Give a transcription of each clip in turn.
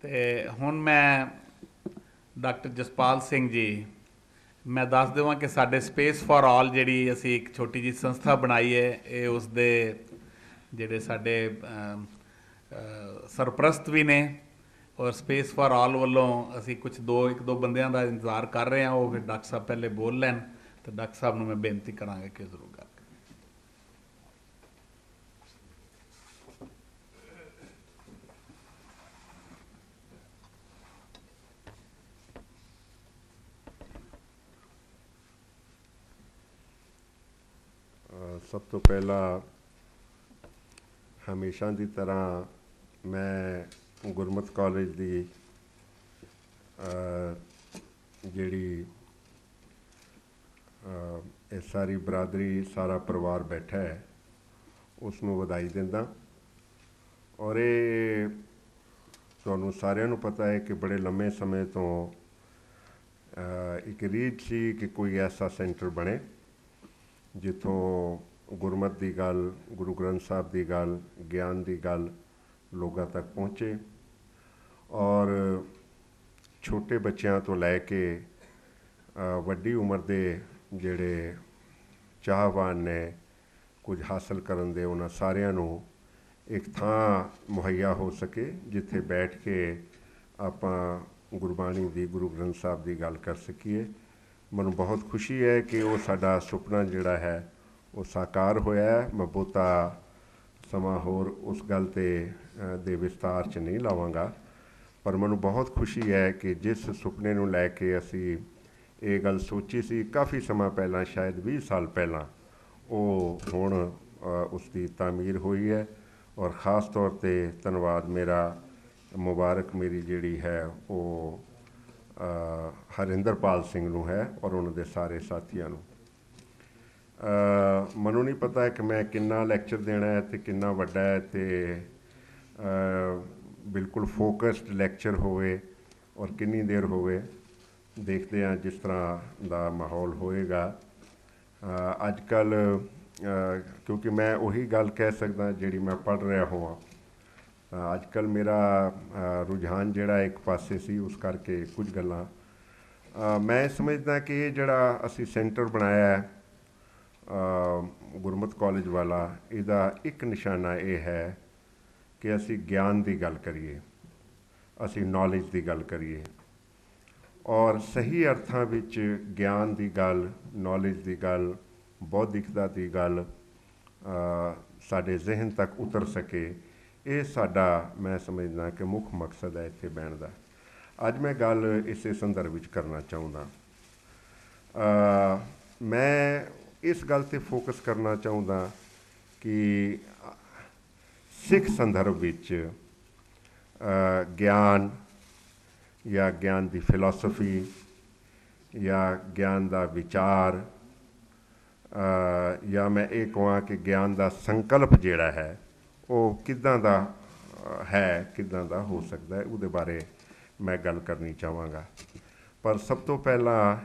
ਤੇ ਹੁਣ ਮੈਂ ਡਾਕਟਰ ਜਸਪਾਲ ਸਿੰਘ ਜੀ, ਮੈਂ ਦੱਸ ਦੇਵਾਂ ਕਿ ਸਾਡੇ ਸਪੇਸ ਫਾਰ ਆਲ ਜਿਹੜੀ ਅਸੀਂ ਇੱਕ ਛੋਟੀ ਜਿਹੀ ਸੰਸਥਾ ਬਣਾਈ ਹੈ, ਇਹ ਉਸ ਦੇ ਜਿਹੜੇ ਸਾਡੇ ਸਰਪ੍ਰਸਤ ਵੀ ਨੇ। ਔਰ ਸਪੇਸ ਫਾਰ ਆਲ ਵੱਲੋਂ ਅਸੀਂ ਕੁਝ ਇੱਕ ਦੋ ਬੰਦਿਆਂ ਦਾ ਇੰਤਜ਼ਾਰ ਕਰ ਰਹੇ ਹਾਂ। ਉਹ ਫਿਰ ਡਾਕਟਰ ਸਾਹਿਬ ਪਹਿਲੇ ਬੋਲ ਲੈਣ, ਤੇ ਡਾਕਟਰ ਸਾਹਿਬ ਨੂੰ ਮੈਂ ਬੇਨਤੀ ਕਰਾਂਗਾ ਕਿ ਜ਼ਰੂਰ ਗੱਲ ਕरें। ਸਭ ਤੋਂ ਪਹਿਲਾਂ ਹਮੇਸ਼ਾ ਦੀ ਤਰ੍ਹਾਂ ਮੈਂ ਗੁਰਮਤਿ ਕਾਲਜ ਦੀ ਜਿਹੜੀ ਇਹ ਸਾਰੀ ਬਰਾਦਰੀ, ਸਾਰਾ ਪਰਿਵਾਰ ਬੈਠਾ ਹੈ, ਉਸ ਨੂੰ ਵਧਾਈ ਦਿੰਦਾ। ਔਰ ਇਹ ਤੁਹਾਨੂੰ ਸਾਰਿਆਂ ਨੂੰ ਪਤਾ ਹੈ ਕਿ ਬੜੇ ਲੰਮੇ ਸਮੇਂ ਤੋਂ ਇੱਕ ਰੀਝ ਸੀ ਕਿ ਕੋਈ ਐਸਾ ਸੈਂਟਰ ਬਣੇ ਜਿੱਥੋਂ ਗੁਰਮਤਿ ਦੀ ਗੱਲ, ਗੁਰੂ ਗ੍ਰੰਥ ਸਾਹਿਬ ਦੀ ਗੱਲ, ਗਿਆਨ ਦੀ ਗੱਲ ਲੋਕਾਂ ਤੱਕ ਪਹੁੰਚੇ। ਔਰ ਛੋਟੇ ਬੱਚਿਆਂ ਤੋਂ ਲੈ ਕੇ ਵੱਡੀ ਉਮਰ ਦੇ ਜਿਹੜੇ ਚਾਹਵਾਨ ਨੇ ਕੁਝ ਹਾਸਲ ਕਰਨ ਦੇ, ਉਹਨਾਂ ਸਾਰਿਆਂ ਨੂੰ ਇੱਕ ਥਾਂ ਮੁਹੱਈਆ ਹੋ ਸਕੇ ਜਿੱਥੇ ਬੈਠ ਕੇ ਆਪਾਂ ਗੁਰਬਾਣੀ ਦੀ, ਗੁਰੂ ਗ੍ਰੰਥ ਸਾਹਿਬ ਦੀ ਗੱਲ ਕਰ ਸਕੀਏ। ਮੈਨੂੰ ਬਹੁਤ ਖੁਸ਼ੀ ਹੈ ਕਿ ਉਹ ਸਾਡਾ ਸੁਪਨਾ ਜਿਹੜਾ ਹੈ ਉਹ ਸਾਕਾਰ ਹੋਇਆ ਹੈ। ਮੈਂ ਬਹੁਤਾ ਸਮਾਂ ਹੋਰ ਉਸ ਗੱਲ ਦੇ ਵਿਸਤਾਰ 'ਚ ਨਹੀਂ ਲਾਵਾਂਗਾ, ਪਰ ਮੈਨੂੰ ਬਹੁਤ ਖੁਸ਼ੀ ਹੈ ਕਿ ਜਿਸ ਸੁਪਨੇ ਨੂੰ ਲੈ ਕੇ ਅਸੀਂ ਇਹ ਗੱਲ ਸੋਚੀ ਸੀ ਕਾਫੀ ਸਮਾਂ ਪਹਿਲਾਂ, ਸ਼ਾਇਦ 20 ਸਾਲ ਪਹਿਲਾਂ, ਉਹ ਹੁਣ ਉਸ ਦੀ ਤਾਮੀਰ ਹੋਈ ਹੈ। ਔਰ ਖ਼ਾਸ ਤੌਰ 'ਤੇ ਧੰਨਵਾਦ ਮੁਬਾਰਕ ਮੇਰੀ ਜਿਹੜੀ ਹੈ ਉਹ ਹਰਿੰਦਰਪਾਲ ਸਿੰਘ ਨੂੰ ਹੈ ਔਰ ਉਹਨਾਂ ਦੇ ਸਾਰੇ ਸਾਥੀਆਂ ਨੂੰ। ਮੈਨੂੰ ਨਹੀਂ ਪਤਾ ਕਿ ਮੈਂ ਕਿੰਨਾ ਲੈਕਚਰ ਦੇਣਾ ਹੈ ਅਤੇ ਕਿੰਨਾ ਵੱਡਾ ਹੈ, ਅਤੇ ਬਿਲਕੁਲ ਫੋਕਸਡ ਲੈਕਚਰ ਹੋਵੇ ਔਰ ਕਿੰਨੀ ਦੇਰ ਹੋਵੇ, ਦੇਖਦੇ ਹਾਂ ਜਿਸ ਤਰ੍ਹਾਂ ਦਾ ਮਾਹੌਲ ਹੋਏਗਾ। ਅੱਜ ਕੱਲ੍ਹ ਕਿਉਂਕਿ ਮੈਂ ਉਹੀ ਗੱਲ ਕਹਿ ਸਕਦਾ ਜਿਹੜੀ ਮੈਂ ਪੜ੍ਹ ਰਿਹਾ ਹੋਵਾਂ। ਅੱਜ ਕੱਲ੍ਹ ਮੇਰਾ ਰੁਝਾਨ ਜਿਹੜਾ ਇੱਕ ਪਾਸੇ ਸੀ, ਉਸ ਕਰਕੇ ਕੁਝ ਗੱਲਾਂ ਮੈਂ ਸਮਝਦਾ ਕਿ ਇਹ ਜਿਹੜਾ ਅਸੀਂ ਸੈਂਟਰ ਬਣਾਇਆ ਹੈ ਗੁਰਮਤਿ ਕਾਲਜ ਵਾਲਾ, ਇਹਦਾ ਇੱਕ ਨਿਸ਼ਾਨਾ ਇਹ ਹੈ ਕਿ ਅਸੀਂ ਗਿਆਨ ਦੀ ਗੱਲ ਕਰੀਏ, ਅਸੀਂ ਨੌਲੇਜ ਦੀ ਗੱਲ ਕਰੀਏ। ਔਰ ਸਹੀ ਅਰਥਾਂ ਵਿੱਚ ਗਿਆਨ ਦੀ ਗੱਲ, ਨੌਲੇਜ ਦੀ ਗੱਲ, ਬੌਧਿਕਤਾ ਦੀ ਗੱਲ ਸਾਡੇ ਜ਼ਿਹਨ ਤੱਕ ਉਤਰ ਸਕੇ। ਇਹ ਸਾਡਾ, ਮੈਂ ਸਮਝਦਾ ਕਿ ਮੁੱਖ ਮਕਸਦ ਹੈ ਇੱਥੇ ਬਹਿਣ ਦਾ। ਅੱਜ ਮੈਂ ਗੱਲ ਇਸੇ ਸੰਦਰਭ ਵਿੱਚ ਕਰਨਾ ਚਾਹੁੰਦਾ। ਮੈਂ ਇਸ ਗੱਲ 'ਤੇ ਫੋਕਸ ਕਰਨਾ ਚਾਹੁੰਦਾ ਕਿ ਸਿੱਖ ਸੰਦਰਭ ਵਿੱਚ ਗਿਆਨ ਜਾਂ ਗਿਆਨ ਦੀ ਫਿਲਾਸਫੀ ਜਾਂ ਗਿਆਨ ਦਾ ਵਿਚਾਰ, ਜਾਂ ਮੈਂ ਇਹ ਕਹਾਂ ਕਿ ਗਿਆਨ ਦਾ ਸੰਕਲਪ ਜਿਹੜਾ ਹੈ ਉਹ ਕਿੱਦਾਂ ਦਾ ਹੈ, ਕਿੱਦਾਂ ਦਾ ਹੋ ਸਕਦਾ ਹੈ, ਉਹਦੇ ਬਾਰੇ ਮੈਂ ਗੱਲ ਕਰਨੀ ਚਾਹਾਂਗਾ। ਪਰ ਸਭ ਤੋਂ ਪਹਿਲਾਂ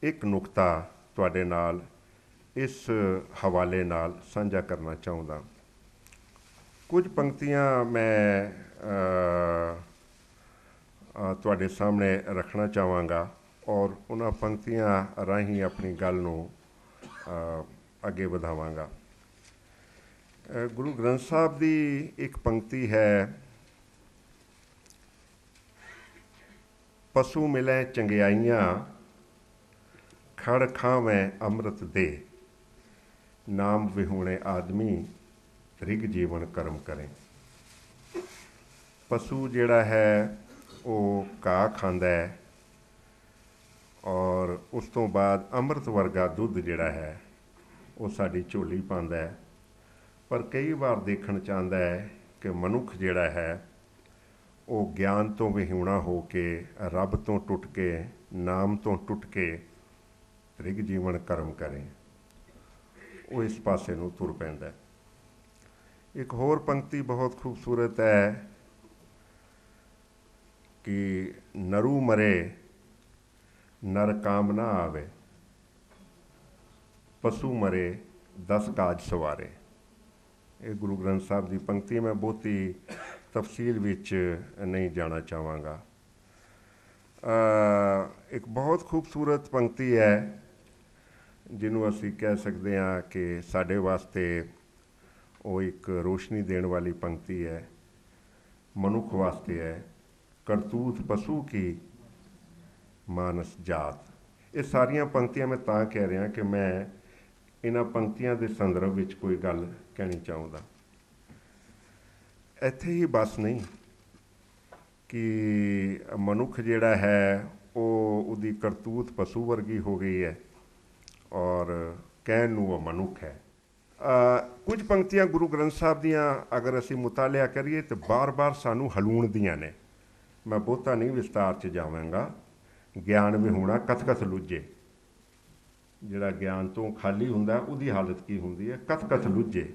ਇੱਕ ਨੁਕਤਾ ਤੁਹਾਡੇ ਨਾਲ ਇਸ ਹਵਾਲੇ ਨਾਲ ਸਾਂਝਾ ਕਰਨਾ ਚਾਹੁੰਦਾ। ਕੁਝ ਪੰਕਤੀਆਂ ਮੈਂ ਤੁਹਾਡੇ ਸਾਹਮਣੇ ਰੱਖਣਾ ਚਾਹਾਂਗਾ ਔਰ ਉਹਨਾਂ ਪੰਕਤੀਆਂ ਰਾਹੀਂ ਆਪਣੀ ਗੱਲ ਨੂੰ ਅੱਗੇ ਵਧਾਵਾਂਗਾ। ਗੁਰੂ ਗ੍ਰੰਥ ਸਾਹਿਬ ਦੀ ਇੱਕ ਪੰਕਤੀ ਹੈ, ਪਸ਼ੂ ਮਿਲੈ ਚੰਗਿਆਈਆਂ, ਖੜ ਖਾਵੈ ਅੰਮ੍ਰਿਤ ਦੇ, ਨਾਮ ਵਿਹੂਣੇ ਆਦਮੀ, ਰਿਗ ਜੀਵਨ ਕਰਮ ਕਰੇ। ਪਸ਼ੂ ਜਿਹੜਾ ਹੈ ਉਹ ਘਾਹ ਖਾਂਦਾ ਹੈ ਔਰ ਉਸ ਤੋਂ ਬਾਅਦ ਅੰਮ੍ਰਿਤ ਵਰਗਾ ਦੁੱਧ ਜਿਹੜਾ ਹੈ ਉਹ ਸਾਡੀ ਝੋਲੀ ਪਾਉਂਦਾ ਹੈ। ਪਰ ਕਈ ਵਾਰ ਦੇਖਣ 'ਚ ਆਉਂਦਾ ਹੈ ਕਿ ਮਨੁੱਖ ਜਿਹੜਾ ਹੈ ਉਹ ਗਿਆਨ ਤੋਂ ਵਿਹੂਣਾ ਹੋ ਕੇ, ਰੱਬ ਤੋਂ ਟੁੱਟ ਕੇ, ਨਾਮ ਤੋਂ ਟੁੱਟ ਕੇ ਰਿਗ ਜੀਵਨ ਕਰਮ ਕਰੇ, ਉਹ ਇਸ ਪਾਸੇ ਨੂੰ ਤੁਰ ਪੈਂਦਾ। ਇੱਕ ਹੋਰ ਪੰਕਤੀ ਬਹੁਤ ਖੂਬਸੂਰਤ ਹੈ ਕਿ ਨਰੂ ਮਰੇ ਨਰ ਕਾਮ ਨਾ ਆਵੇ, ਪਸ਼ੂ ਮਰੇ 10 ਕਾਜ ਸਵਾਰੇ। ਇਹ ਗੁਰੂ ਗ੍ਰੰਥ ਸਾਹਿਬ ਦੀ ਪੰਕਤੀ। ਮੈਂ ਬਹੁਤੀ ਤਫਸੀਲ ਵਿੱਚ ਨਹੀਂ ਜਾਣਾ ਚਾਹਾਂਗਾ। ਇੱਕ ਬਹੁਤ ਖੂਬਸੂਰਤ ਪੰਕਤੀ ਹੈ ਜਿਹਨੂੰ ਅਸੀਂ ਕਹਿ ਸਕਦੇ ਹਾਂ ਕਿ ਸਾਡੇ ਵਾਸਤੇ ਉਹ ਇੱਕ ਰੋਸ਼ਨੀ ਦੇਣ ਵਾਲੀ ਪੰਕਤੀ ਹੈ, ਮਨੁੱਖ ਵਾਸਤੇ ਹੈ। ਕਰਤੂਤ ਪਸ਼ੂ ਕੀ ਮਾਨਸ ਜਾਤ। ਇਹ ਸਾਰੀਆਂ ਪੰਕਤੀਆਂ ਮੈਂ ਤਾਂ ਕਹਿ ਰਿਹਾ ਕਿ ਮੈਂ ਇਹਨਾਂ ਪੰਕਤੀਆਂ ਦੇ ਸੰਦਰਭ ਵਿੱਚ ਕੋਈ ਗੱਲ ਕਹਿਣੀ ਚਾਹੁੰਦਾ। ਇੱਥੇ ਹੀ ਬਸ ਨਹੀਂ ਕਿ ਮਨੁੱਖ ਜਿਹੜਾ ਹੈ ਉਹਦੀ ਕਰਤੂਤ ਪਸ਼ੂ ਵਰਗੀ ਹੋ ਗਈ ਹੈ ਔਰ ਕਹਿਣ ਨੂੰ ਉਹ ਮਨੁੱਖ ਹੈ। ਕੁਝ ਪੰਕਤੀਆਂ ਗੁਰੂ ਗ੍ਰੰਥ ਸਾਹਿਬ ਦੀਆਂ ਅਗਰ ਅਸੀਂ ਮੁਤਾਲਿਆ ਕਰੀਏ ਤਾਂ ਬਾਰ-ਬਾਰ ਸਾਨੂੰ ਹਲੂਣਦੀਆਂ ਨੇ। ਮੈਂ ਬਹੁਤਾ ਨਹੀਂ ਵਿਸਤਾਰ 'ਚ ਜਾਵਾਂਗਾ। ਗਿਆਨ ਵਿਹੂਣਾ ਕਥ-ਕਥ ਲੁੱਝੇ। ਜਿਹੜਾ ਗਿਆਨ ਤੋਂ ਖਾਲੀ ਹੁੰਦਾ ਉਹਦੀ ਹਾਲਤ ਕੀ ਹੁੰਦੀ ਹੈ? ਕਥ-ਕਥ ਲੁੱਝੇ।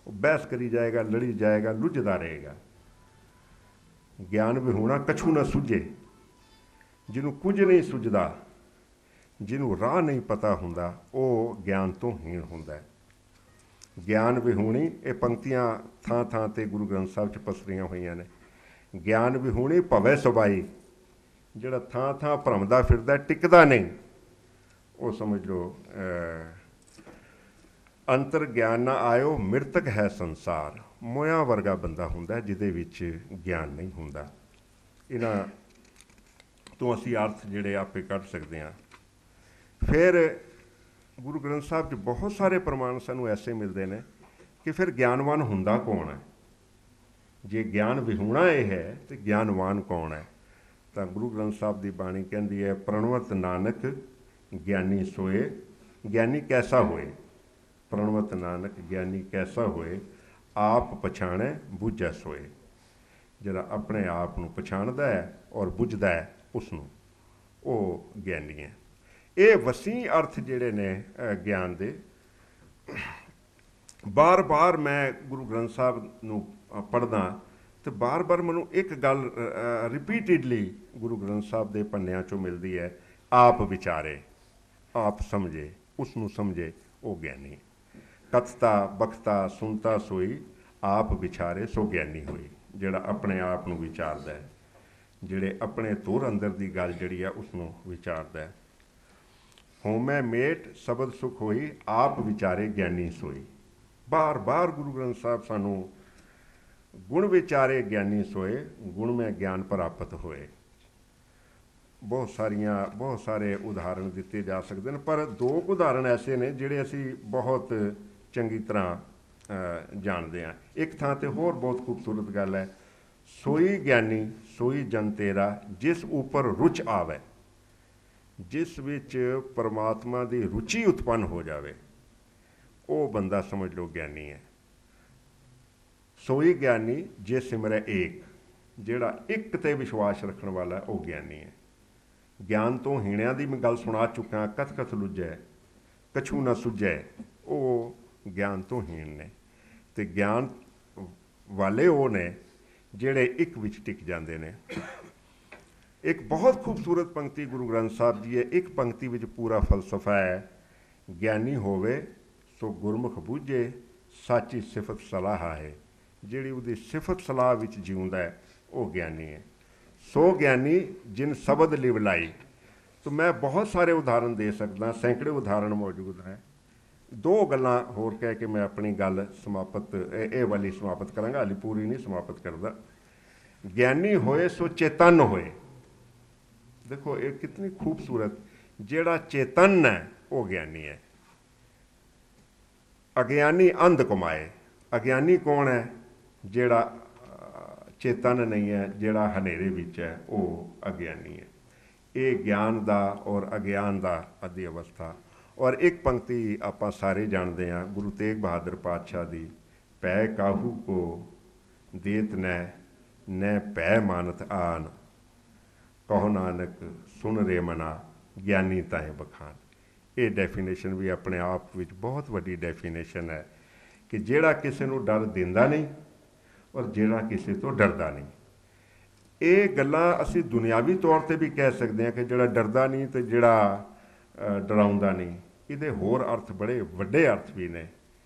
ਉਹ ਬਹਿਸ ਕਰੀ ਜਾਏਗਾ, ਲੜੀ ਜਾਏਗਾ, ਲੁੱਝਦਾ ਰਹੇਗਾ। ਗਿਆਨ ਵਿਹੂਣਾ ਕਛੂ ਨਾ ਸੁੱਝੇ। ਜਿਹਨੂੰ ਕੁਝ ਨਹੀਂ ਸੁੱਝਦਾ, ਜਿਹਨੂੰ ਰਾਹ ਨਹੀਂ ਪਤਾ ਹੁੰਦਾ, ਉਹ ਗਿਆਨ ਤੋਂ ਹੀਣ ਹੁੰਦਾ ਹੈ। ਗਿਆਨ ਵਿਹੂਣੀ, ਇਹ ਪੰਕਤੀਆਂ ਥਾਂ ਥਾਂ 'ਤੇ ਗੁਰੂ ਗ੍ਰੰਥ ਸਾਹਿਬ 'ਚ ਪਸਰੀਆਂ ਹੋਈਆਂ ਨੇ। ਗਿਆਨ ਵਿਹੂਣੀ ਭਵੈ ਸਬਾਈ। ਜਿਹੜਾ ਥਾਂ ਥਾਂ ਭਰਮਦਾ ਫਿਰਦਾ, ਟਿਕਦਾ ਨਹੀਂ, ਉਹ ਸਮਝ ਲਓ ਅੰਤਰ ਗਿਆਨ ਨਾ ਆਇਓ ਮ੍ਰਿਤਕ ਹੈ ਸੰਸਾਰ। ਮੋਇਆ ਵਰਗਾ ਬੰਦਾ ਹੁੰਦਾ ਜਿਹਦੇ ਵਿੱਚ ਗਿਆਨ ਨਹੀਂ ਹੁੰਦਾ। ਇਹਨਾਂ ਤੋਂ ਅਸੀਂ ਅਰਥ ਜਿਹੜੇ ਆਪੇ ਕੱਢ ਸਕਦੇ ਹਾਂ। ਫਿਰ ਗੁਰੂ ਗ੍ਰੰਥ ਸਾਹਿਬ 'ਚ ਬਹੁਤ ਸਾਰੇ ਪ੍ਰਮਾਣ ਸਾਨੂੰ ਐਸੇ ਮਿਲਦੇ ਨੇ ਕਿ ਫਿਰ ਗਿਆਨਵਾਨ ਹੁੰਦਾ ਕੌਣ ਹੈ? ਜੇ ਗਿਆਨ ਵਿਹੂਣਾ ਇਹ ਹੈ ਤਾਂ ਗਿਆਨਵਾਨ ਕੌਣ ਹੈ? ਤਾਂ ਗੁਰੂ ਗ੍ਰੰਥ ਸਾਹਿਬ ਦੀ ਬਾਣੀ ਕਹਿੰਦੀ ਹੈ, ਪ੍ਰਣਵਤ ਨਾਨਕ ਗਿਆਨੀ ਸੋਏ। ਗਿਆਨੀ ਕੈਸਾ ਹੋਏ? ਪ੍ਰਣਵਤ ਨਾਨਕ ਗਿਆਨੀ ਕੈਸਾ ਹੋਏ? ਆਪ ਪਛਾਣੈ ਬੁੱਝੈ ਸੋਏ। ਜਿਹੜਾ ਆਪਣੇ ਆਪ ਨੂੰ ਪਛਾਣਦਾ ਹੈ ਔਰ ਬੁੱਝਦਾ ਹੈ ਉਸਨੂੰ, ਉਹ ਗਿਆਨੀ ਹੈ। ਇਹ ਵਸੀਹ ਅਰਥ ਜਿਹੜੇ ਨੇ ਗਿਆਨ ਦੇ, ਬਾਰ-ਬਾਰ ਮੈਂ ਗੁਰੂ ਗ੍ਰੰਥ ਸਾਹਿਬ ਨੂੰ ਪੜ੍ਹਦਾ ਅਤੇ ਬਾਰ-ਬਾਰ ਮੈਨੂੰ ਇੱਕ ਗੱਲ ਰਿਪੀਟਿਡਲੀ ਗੁਰੂ ਗ੍ਰੰਥ ਸਾਹਿਬ ਦੇ ਪੰਨਿਆਂ 'ਚੋਂ ਮਿਲਦੀ ਹੈ, ਆਪ ਵਿਚਾਰੇ, ਆਪ ਸਮਝੇ, ਉਸ ਨੂੰ ਸਮਝੇ, ਉਹ ਗਿਆਨੀ। ਕਥਤਾ ਬਖਤਾ ਸੁਣਤਾ ਸੋਈ, ਆਪ ਵਿਚਾਰੇ ਸੋ ਗਿਆਨੀ ਹੋਈ। ਜਿਹੜਾ ਆਪਣੇ ਆਪ ਨੂੰ ਵਿਚਾਰਦਾ ਹੈ, ਜਿਹੜੇ ਆਪਣੇ ਧੁਰ ਅੰਦਰ ਦੀ ਗੱਲ ਜਿਹੜੀ ਹੈ ਉਸ ਨੂੰ ਵਿਚਾਰਦਾ ਹੈ। ਹੋਮੈ ਮੇਟ ਸ਼ਬਦ ਸੁਖ ਹੋਈ, ਆਪ ਵਿਚਾਰੇ ਗਿਆਨੀ ਸੋਈ। ਬਾਰ-ਬਾਰ ਗੁਰੂ ਗ੍ਰੰਥ ਸਾਹਿਬ ਸਾਨੂੰ ਗੁਣ ਵਿਚਾਰੇ ਗਿਆਨੀ ਸੋਏ, ਗੁਣ ਮੈਂ ਗਿਆਨ ਪ੍ਰਾਪਤ ਹੋਏ। ਬਹੁਤ ਸਾਰੇ ਉਦਾਹਰਣ ਦਿੱਤੇ ਜਾ ਸਕਦੇ ਨੇ, ਪਰ ਦੋ ਉਦਾਹਰਣ ਐਸੇ ਨੇ ਜਿਹੜੇ ਅਸੀਂ ਬਹੁਤ ਚੰਗੀ ਤਰ੍ਹਾਂ ਜਾਣਦੇ ਹਾਂ। ਇੱਕ ਥਾਂ 'ਤੇ ਹੋਰ ਬਹੁਤ ਖੂਬਸੂਰਤ ਗੱਲ ਹੈ, ਸੋਈ ਗਿਆਨੀ ਸੋਈ ਜਨ ਤੇਰਾ ਜਿਸ ਉੱਪਰ ਰੁਚ ਆਵੇ। ਜਿਸ ਵਿੱਚ ਪਰਮਾਤਮਾ ਦੀ ਰੁਚੀ ਉਤਪੰਨ ਹੋ ਜਾਵੇ, ਉਹ ਬੰਦਾ ਸਮਝ ਲਓ ਗਿਆਨੀ ਹੈ। ਸੋਈ ਗਿਆਨੀ ਜੇ ਸਿਮਰੈ ਏਕ। ਜਿਹੜਾ ਇੱਕ 'ਤੇ ਵਿਸ਼ਵਾਸ ਰੱਖਣ ਵਾਲਾ ਉਹ ਗਿਆਨੀ ਹੈ। ਗਿਆਨ ਤੋਂ ਹੀਣਿਆਂ ਦੀ ਮੈਂ ਗੱਲ ਸੁਣਾ ਚੁੱਕਾ, ਕਥ-ਕਥ ਲੁੱਝੈ ਕਛੂ ਨਾ ਸੁੱਝੈ, ਉਹ ਗਿਆਨ ਤੋਂ ਹੀਣ ਨੇ। ਅਤੇ ਗਿਆਨ ਵਾਲੇ ਉਹ ਨੇ ਜਿਹੜੇ ਇੱਕ ਵਿੱਚ ਟਿਕ ਜਾਂਦੇ ਨੇ। ਇੱਕ ਬਹੁਤ ਖੂਬਸੂਰਤ ਪੰਕਤੀ ਗੁਰੂ ਗ੍ਰੰਥ ਸਾਹਿਬ ਦੀ ਹੈ। ਇੱਕ ਪੰਕਤੀ ਵਿੱਚ ਪੂਰਾ ਫਲਸਫਾ ਹੈ, ਗਿਆਨੀ ਹੋਵੇ ਸੋ ਗੁਰਮੁਖ ਬੂਝੇ, ਸਾਚੀ ਸਿਫਤ ਸਲਾਹ ਹੈ। ਜਿਹੜੀ ਉਹਦੀ ਸਿਫਤ ਸਲਾਹ ਵਿੱਚ ਜਿਉਂਦਾ ਹੈ ਉਹ ਗਿਆਨੀ ਹੈ। ਸੋ ਗਿਆਨੀ ਜਿਨ ਸ਼ਬਦ ਲਿਵ ਲਾਈ। ਤਾਂ ਮੈਂ ਬਹੁਤ ਸਾਰੇ ਉਦਾਹਰਣ ਦੇ ਸਕਦਾ, ਸੈਂਕੜੇ ਉਦਾਹਰਣ ਮੌਜੂਦ ਹੈ। ਦੋ ਗੱਲਾਂ ਹੋਰ ਕਹਿ ਕੇ ਮੈਂ ਆਪਣੀ ਗੱਲ ਸਮਾਪਤ ਇਹ ਵਾਲੀ ਸਮਾਪਤ ਕਰਾਂਗਾ, ਹਾਲੇ ਪੂਰੀ ਨਹੀਂ ਸਮਾਪਤ ਕਰਦਾ। ਗਿਆਨੀ ਹੋਏ ਸੋ ਚੇਤਨ ਹੋਏ। ਦੇਖੋ ਇਹ ਕਿਤਨੀ ਖੂਬਸੂਰਤ। ਜਿਹੜਾ ਚੇਤਨ ਹੈ ਉਹ ਗਿਆਨੀ ਹੈ। ਅਗਿਆਨੀ ਅੰਧ ਕਮਾਏ। ਅਗਿਆਨੀ ਕੌਣ ਹੈ? ਜਿਹੜਾ ਚੇਤਨ ਨਹੀਂ ਹੈ, ਜਿਹੜਾ ਹਨੇਰੇ ਵਿੱਚ ਹੈ, ਉਹ ਅਗਿਆਨੀ ਹੈ। ਇਹ ਗਿਆਨ ਦਾ ਔਰ ਅਗਿਆਨ ਦਾ ਅੱਧੀ ਅਵਸਥਾ। ਔਰ ਇੱਕ ਪੰਕਤੀ ਆਪਾਂ ਸਾਰੇ ਜਾਣਦੇ ਹਾਂ, ਗੁਰੂ ਤੇਗ ਬਹਾਦਰ ਪਾਤਸ਼ਾਹ ਦੀ, ਪੈ ਕਾਹੂ ਕੋ ਦੇਤ ਨੈ ਪੈ ਮਾਨਤ ਆਨ, ਕਹੋ ਨਾਨਕ ਸੁਣ ਰੇ ਮਨਾ ਗਿਆਨੀ ਤਾਹੇ ਬਖਾਨ। ਇਹ ਡੈਫੀਨੇਸ਼ਨ ਵੀ ਆਪਣੇ ਆਪ ਵਿੱਚ ਬਹੁਤ ਵੱਡੀ ਡੈਫੀਨੇਸ਼ਨ ਹੈ ਕਿ ਜਿਹੜਾ ਕਿਸੇ ਨੂੰ ਡਰ ਦਿੰਦਾ ਨਹੀਂ ਔਰ ਜਿਹੜਾ ਕਿਸੇ ਤੋਂ ਡਰਦਾ ਨਹੀਂ। ਇਹ ਗੱਲਾਂ ਅਸੀਂ ਦੁਨਿਆਵੀ ਤੌਰ 'ਤੇ ਵੀ ਕਹਿ ਸਕਦੇ ਹਾਂ ਕਿ ਜਿਹੜਾ ਡਰਦਾ ਨਹੀਂ ਅਤੇ ਜਿਹੜਾ ਡਰਾਉਂਦਾ ਨਹੀਂ। ਇਹਦੇ ਹੋਰ ਅਰਥ ਬੜੇ ਵੱਡੇ ਅਰਥ ਵੀ ਨੇ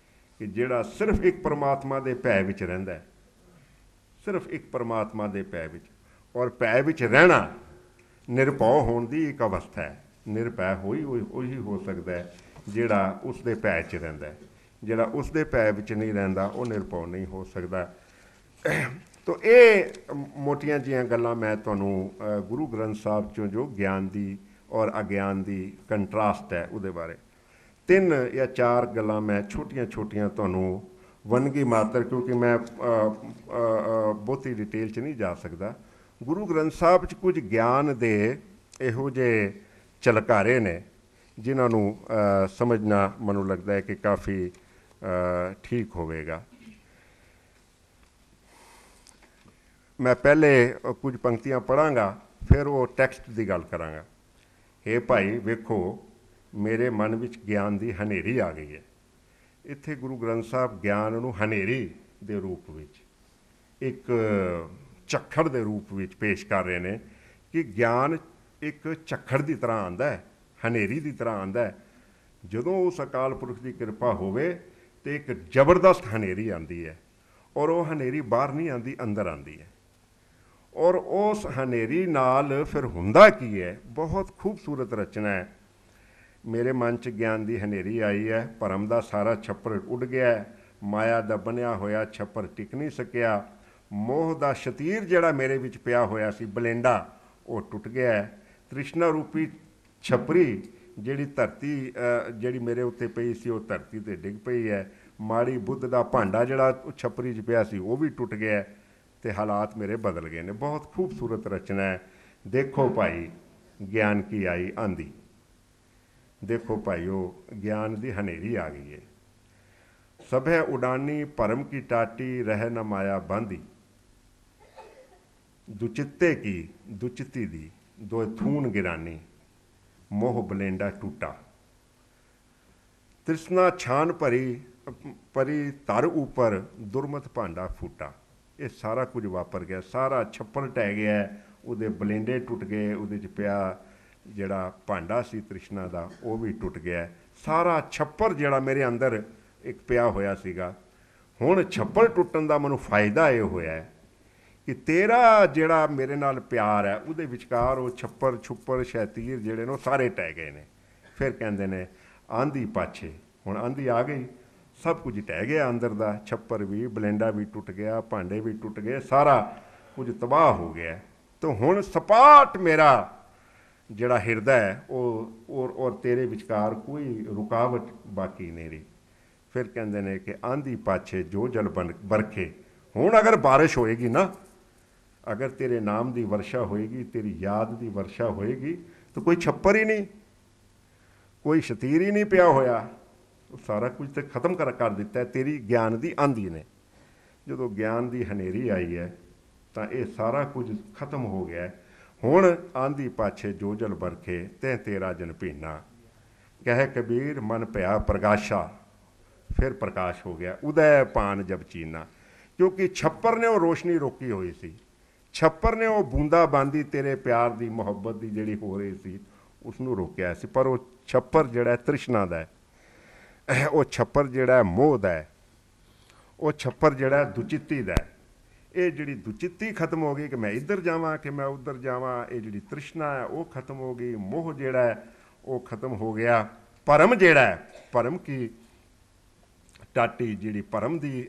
ਕਿ ਜਿਹੜਾ ਸਿਰਫ ਇੱਕ ਪਰਮਾਤਮਾ ਦੇ ਭੈ ਵਿੱਚ ਰਹਿੰਦਾ, ਸਿਰਫ ਇੱਕ ਪਰਮਾਤਮਾ ਦੇ ਭੈ ਵਿੱਚ, ਔਰ ਭੈ ਵਿੱਚ ਰਹਿਣਾ ਨਿਰਭਉ ਹੋਣ ਦੀ ਇੱਕ ਅਵਸਥਾ ਹੈ। ਨਿਰਭੈ ਉਹੀ ਹੋ ਸਕਦਾ ਹੈ ਜਿਹੜਾ ਉਸ ਦੇ ਭੈ 'ਚ ਰਹਿੰਦਾ ਹੈ। ਜਿਹੜਾ ਉਸ ਦੇ ਭੈ ਵਿੱਚ ਨਹੀਂ ਰਹਿੰਦਾ ਉਹ ਨਿਰਭਉ ਨਹੀਂ ਹੋ ਸਕਦਾ। ਤੋ ਇਹ ਮੋਟੀਆਂ ਜਿਹੀਆਂ ਗੱਲਾਂ ਮੈਂ ਤੁਹਾਨੂੰ ਗੁਰੂ ਗ੍ਰੰਥ ਸਾਹਿਬ 'ਚੋਂ ਜੋ ਗਿਆਨ ਦੀ ਔਰ ਅਗਿਆਨ ਦੀ ਕੰਟਰਾਸਟ ਹੈ ਉਹਦੇ ਬਾਰੇ 3 ਜਾਂ 4 ਗੱਲਾਂ ਮੈਂ ਛੋਟੀਆਂ ਤੁਹਾਨੂੰ ਵੰਨਗੀ ਮਾਤਰ, ਕਿਉਂਕਿ ਮੈਂ ਬਹੁਤੀ ਡਿਟੇਲ 'ਚ ਨਹੀਂ ਜਾ ਸਕਦਾ। ਗੁਰੂ ਗ੍ਰੰਥ ਸਾਹਿਬ 'ਚ ਕੁਝ ਗਿਆਨ ਦੇ ਇਹੋ ਜਿਹੇ ਝਲਕਾਰੇ ਨੇ ਜਿਨ੍ਹਾਂ ਨੂੰ ਸਮਝਣਾ ਮੈਨੂੰ ਲੱਗਦਾ ਹੈ ਕਿ ਕਾਫੀ ਠੀਕ ਹੋਵੇਗਾ। ਮੈਂ ਪਹਿਲੇ ਕੁਝ ਪੰਕਤੀਆਂ ਪੜ੍ਹਾਂਗਾ, ਫਿਰ ਉਹ ਟੈਕਸਟ ਦੀ ਗੱਲ ਕਰਾਂਗਾ। ਹੇ ਭਾਈ ਵੇਖੋ, ਮੇਰੇ ਮਨ ਵਿੱਚ ਗਿਆਨ ਦੀ ਹਨੇਰੀ ਆ ਗਈ ਹੈ। ਇੱਥੇ ਗੁਰੂ ਗ੍ਰੰਥ ਸਾਹਿਬ ਗਿਆਨ ਨੂੰ ਹਨੇਰੀ ਦੇ ਰੂਪ ਵਿੱਚ, ਇੱਕ ਝੱਖੜ ਦੇ ਰੂਪ ਵਿੱਚ ਪੇਸ਼ ਕਰ ਰਹੇ ਨੇ ਕਿ ਗਿਆਨ ਇੱਕ ਝੱਖੜ ਦੀ ਤਰ੍ਹਾਂ ਆਉਂਦਾ ਹੈ, ਹਨੇਰੀ ਦੀ ਤਰ੍ਹਾਂ ਆਉਂਦਾ ਹੈ। ਜਦੋਂ ਉਸ ਅਕਾਲ ਪੁਰਖ ਦੀ ਕਿਰਪਾ ਹੋਵੇ ਤਾਂ ਇੱਕ ਜ਼ਬਰਦਸਤ ਹਨੇਰੀ ਆਉਂਦੀ ਹੈ, ਔਰ ਉਹ ਹਨੇਰੀ ਬਾਹਰ ਨਹੀਂ ਆਉਂਦੀ, ਅੰਦਰ ਆਉਂਦੀ ਹੈ। ਔਰ ਉਸ ਹਨੇਰੀ ਨਾਲ ਫਿਰ ਹੁੰਦਾ ਕੀ ਹੈ? ਬਹੁਤ ਖੂਬਸੂਰਤ ਰਚਨਾ ਹੈ। ਮੇਰੇ ਮਨ 'ਚ ਗਿਆਨ ਦੀ ਹਨੇਰੀ ਆਈ ਹੈ, ਭਰਮ ਦਾ ਸਾਰਾ ਛੱਪਰ ਉੱਡ ਗਿਆ, ਮਾਇਆ ਦਾ ਬਣਿਆ ਹੋਇਆ ਛੱਪਰ ਟਿਕ ਨਹੀਂ ਸਕਿਆ, ਮੋਹ ਦਾ ਸ਼ਤੀਰ ਜਿਹੜਾ ਮੇਰੇ ਵਿੱਚ ਪਿਆ ਹੋਇਆ ਸੀ ਬਲੇਂਡਾ, ਉਹ ਟੁੱਟ ਗਿਆ ਹੈ। ਤ੍ਰਿਸ਼ਨਾ ਰੂਪੀ ਛਪਰੀ ਜਿਹੜੀ ਧਰਤੀ ਜਿਹੜੀ ਮੇਰੇ ਉੱਤੇ ਪਈ ਸੀ ਉਹ ਧਰਤੀ 'ਤੇ ਡਿੱਗ ਪਈ ਹੈ। ਮਾੜੀ ਬੁੱਧ ਦਾ ਭਾਂਡਾ ਜਿਹੜਾ ਉਹ ਛਪਰੀ 'ਚ ਪਿਆ ਸੀ ਉਹ ਵੀ ਟੁੱਟ ਗਿਆ ਅਤੇ ਹਾਲਾਤ ਮੇਰੇ ਬਦਲ ਗਏ ਨੇ। ਬਹੁਤ ਖੂਬਸੂਰਤ ਰਚਨਾ ਹੈ। ਦੇਖੋ ਭਾਈ ਗਿਆਨ ਕੀ ਆਈ ਆਂਦੀ, ਦੇਖੋ ਭਾਈ ਉਹ ਗਿਆਨ ਦੀ ਹਨੇਰੀ ਆ ਗਈ ਹੈ। ਸਭੈ ਉਡਾਨੀ ਭਰਮ ਕੀ ਟਾਟੀ ਰਹਿ ਨ ਮਾਇਆ ਬਾਂਦੀ, ਦੁਚਿੱਤੇ ਕੀ ਦੁਚਿੱਤੀ ਦੀ ਦੋ ਥੂਨ ਗਿਰਾਨੀ, ਮੋਹ ਬਲੇਂਡਾ ਟੂਟਾ, ਤ੍ਰਿਸ਼ਨਾ ਛਾਨ ਪਰੀ ਧਰ ਉੱਪਰ ਦੁਰਮਤ ਭਾਂਡਾ ਫੂਟਾ। ਇਹ ਸਾਰਾ ਕੁਝ ਵਾਪਰ ਗਿਆ, ਸਾਰਾ ਛੱਪਰ ਢਹਿ ਗਿਆ, ਉਹਦੇ ਬਲੇਂਡੇ ਟੁੱਟ ਗਏ, ਉਹਦੇ 'ਚ ਪਿਆ ਜਿਹੜਾ ਭਾਂਡਾ ਸੀ ਤ੍ਰਿਸ਼ਨਾ ਦਾ ਉਹ ਵੀ ਟੁੱਟ ਗਿਆ। ਸਾਰਾ ਛੱਪਰ ਜਿਹੜਾ ਮੇਰੇ ਅੰਦਰ ਇੱਕ ਪਿਆ ਹੋਇਆ ਸੀਗਾ, ਹੁਣ ਛੱਪਰ ਟੁੱਟਣ ਦਾ ਮੈਨੂੰ ਫਾਇਦਾ ਇਹ ਹੋਇਆ ਕਿ ਤੇਰਾ ਜਿਹੜਾ ਮੇਰੇ ਨਾਲ ਪਿਆਰ ਹੈ ਉਹਦੇ ਵਿਚਕਾਰ ਉਹ ਛੱਪਰ ਛੁੱਪਰ ਸ਼ੈਤੀਰ ਜਿਹੜੇ ਨੇ ਉਹ ਸਾਰੇ ਟਹਿ ਗਏ ਨੇ। ਫਿਰ ਕਹਿੰਦੇ ਨੇ ਆਂधी ਪਾਛੇ, ਹੁਣ ਆਂधी ਆ ਗਈ, ਸਭ ਕੁਝ ਟਹਿ ਗਿਆ ਅੰਦਰ ਦਾ, ਛੱਪਰ ਵੀ, ਬਲੇਂਡਾ ਵੀ ਟੁੱਟ ਗਿਆ, ਭਾਂਡੇ ਵੀ ਟੁੱਟ ਗਏ, ਸਾਰਾ ਕੁਝ ਤਬਾਹ ਹੋ ਗਿਆ। ਤਾਂ ਹੁਣ ਸਪਾਟ ਮੇਰਾ ਜਿਹੜਾ ਹਿਰਦਾ ਹੈ ਉਹ ਔਰ ਤੇਰੇ ਵਿਚਕਾਰ ਕੋਈ ਰੁਕਾਵਟ ਬਾਕੀ ਨਹੀਂ ਰਹੀ। ਫਿਰ ਕਹਿੰਦੇ ਨੇ ਕਿ ਆਂधी ਪਾਛੇ ਜੋ ਜਲ ਬਰਖੇ, ਹੁਣ ਅਗਰ ਬਾਰਿਸ਼ ਹੋਏਗੀ ਨਾ, ਅਗਰ ਤੇਰੇ ਨਾਮ ਦੀ ਵਰਸ਼ਾ ਹੋਏਗੀ, ਤੇਰੀ ਯਾਦ ਦੀ ਵਰਸ਼ਾ ਹੋਏਗੀ, ਤਾਂ ਕੋਈ ਛੱਪਰ ਹੀ ਨਹੀਂ, ਕੋਈ ਸ਼ਤੀਰ ਹੀ ਨਹੀਂ ਪਿਆ ਹੋਇਆ, ਉਹ ਸਾਰਾ ਕੁਝ ਤਾਂ ਖਤਮ ਕਰ ਦਿੱਤਾ ਤੇਰੀ ਗਿਆਨ ਦੀ ਆਂधी ਨੇ। ਜਦੋਂ ਗਿਆਨ ਦੀ ਹਨੇਰੀ ਆਈ ਹੈ ਤਾਂ ਇਹ ਸਾਰਾ ਕੁਝ ਖਤਮ ਹੋ ਗਿਆ। ਹੁਣ ਆਂधी ਪਾਛੇ ਜੋ ਜਲ ਬਰਖੇ ਤੈਂ ਤੇਰਾ ਜਨ ਭੀਨਾ, ਕਹਿ ਕਬੀਰ ਮਨ ਭਇਆ ਪ੍ਰਗਾਸ਼ਾ, ਫਿਰ ਪ੍ਰਕਾਸ਼ ਹੋ ਗਿਆ। ਉਦੈ ਪਾਨ ਜਬ ਚੀਨਾ, ਕਿਉਂਕਿ ਛੱਪਰ ਨੇ ਉਹ ਰੋਸ਼ਨੀ ਰੋਕੀ ਹੋਈ ਸੀ, ਛੱਪਰ ਨੇ ਉਹ ਬੂੰਦਾ ਬਾਂਦੀ ਤੇਰੇ ਪਿਆਰ ਦੀ ਮੁਹੱਬਤ ਦੀ ਜਿਹੜੀ ਹੋ ਰਹੀ ਸੀ ਉਸ ਨੂੰ ਰੋਕਿਆ ਸੀ। ਪਰ ਉਹ ਛੱਪਰ ਜਿਹੜਾ ਤ੍ਰਿਸ਼ਨਾ ਦਾ ਹੈ, ਉਹ ਛੱਪਰ ਜਿਹੜਾ ਮੋਹ ਦਾ ਹੈ, ਉਹ ਛੱਪਰ ਜਿਹੜਾ ਦੁਚਿੱਤੀ ਦਾ ਹੈ, ਇਹ ਜਿਹੜੀ ਦੁਚਿੱਤੀ ਖਤਮ ਹੋ ਗਈ ਕਿ ਮੈਂ ਇੱਧਰ ਜਾਵਾਂ ਕਿ ਮੈਂ ਉੱਧਰ ਜਾਵਾਂ, ਇਹ ਜਿਹੜੀ ਤ੍ਰਿਸ਼ਨਾ ਹੈ ਉਹ ਖਤਮ ਹੋ ਗਈ, ਮੋਹ ਜਿਹੜਾ ਹੈ ਉਹ ਖਤਮ ਹੋ ਗਿਆ। ਭਰਮ ਜਿਹੜਾ ਹੈ, ਭਰਮ ਕੀ ਟਾਟੀ ਜਿਹੜੀ ਭਰਮ ਦੀ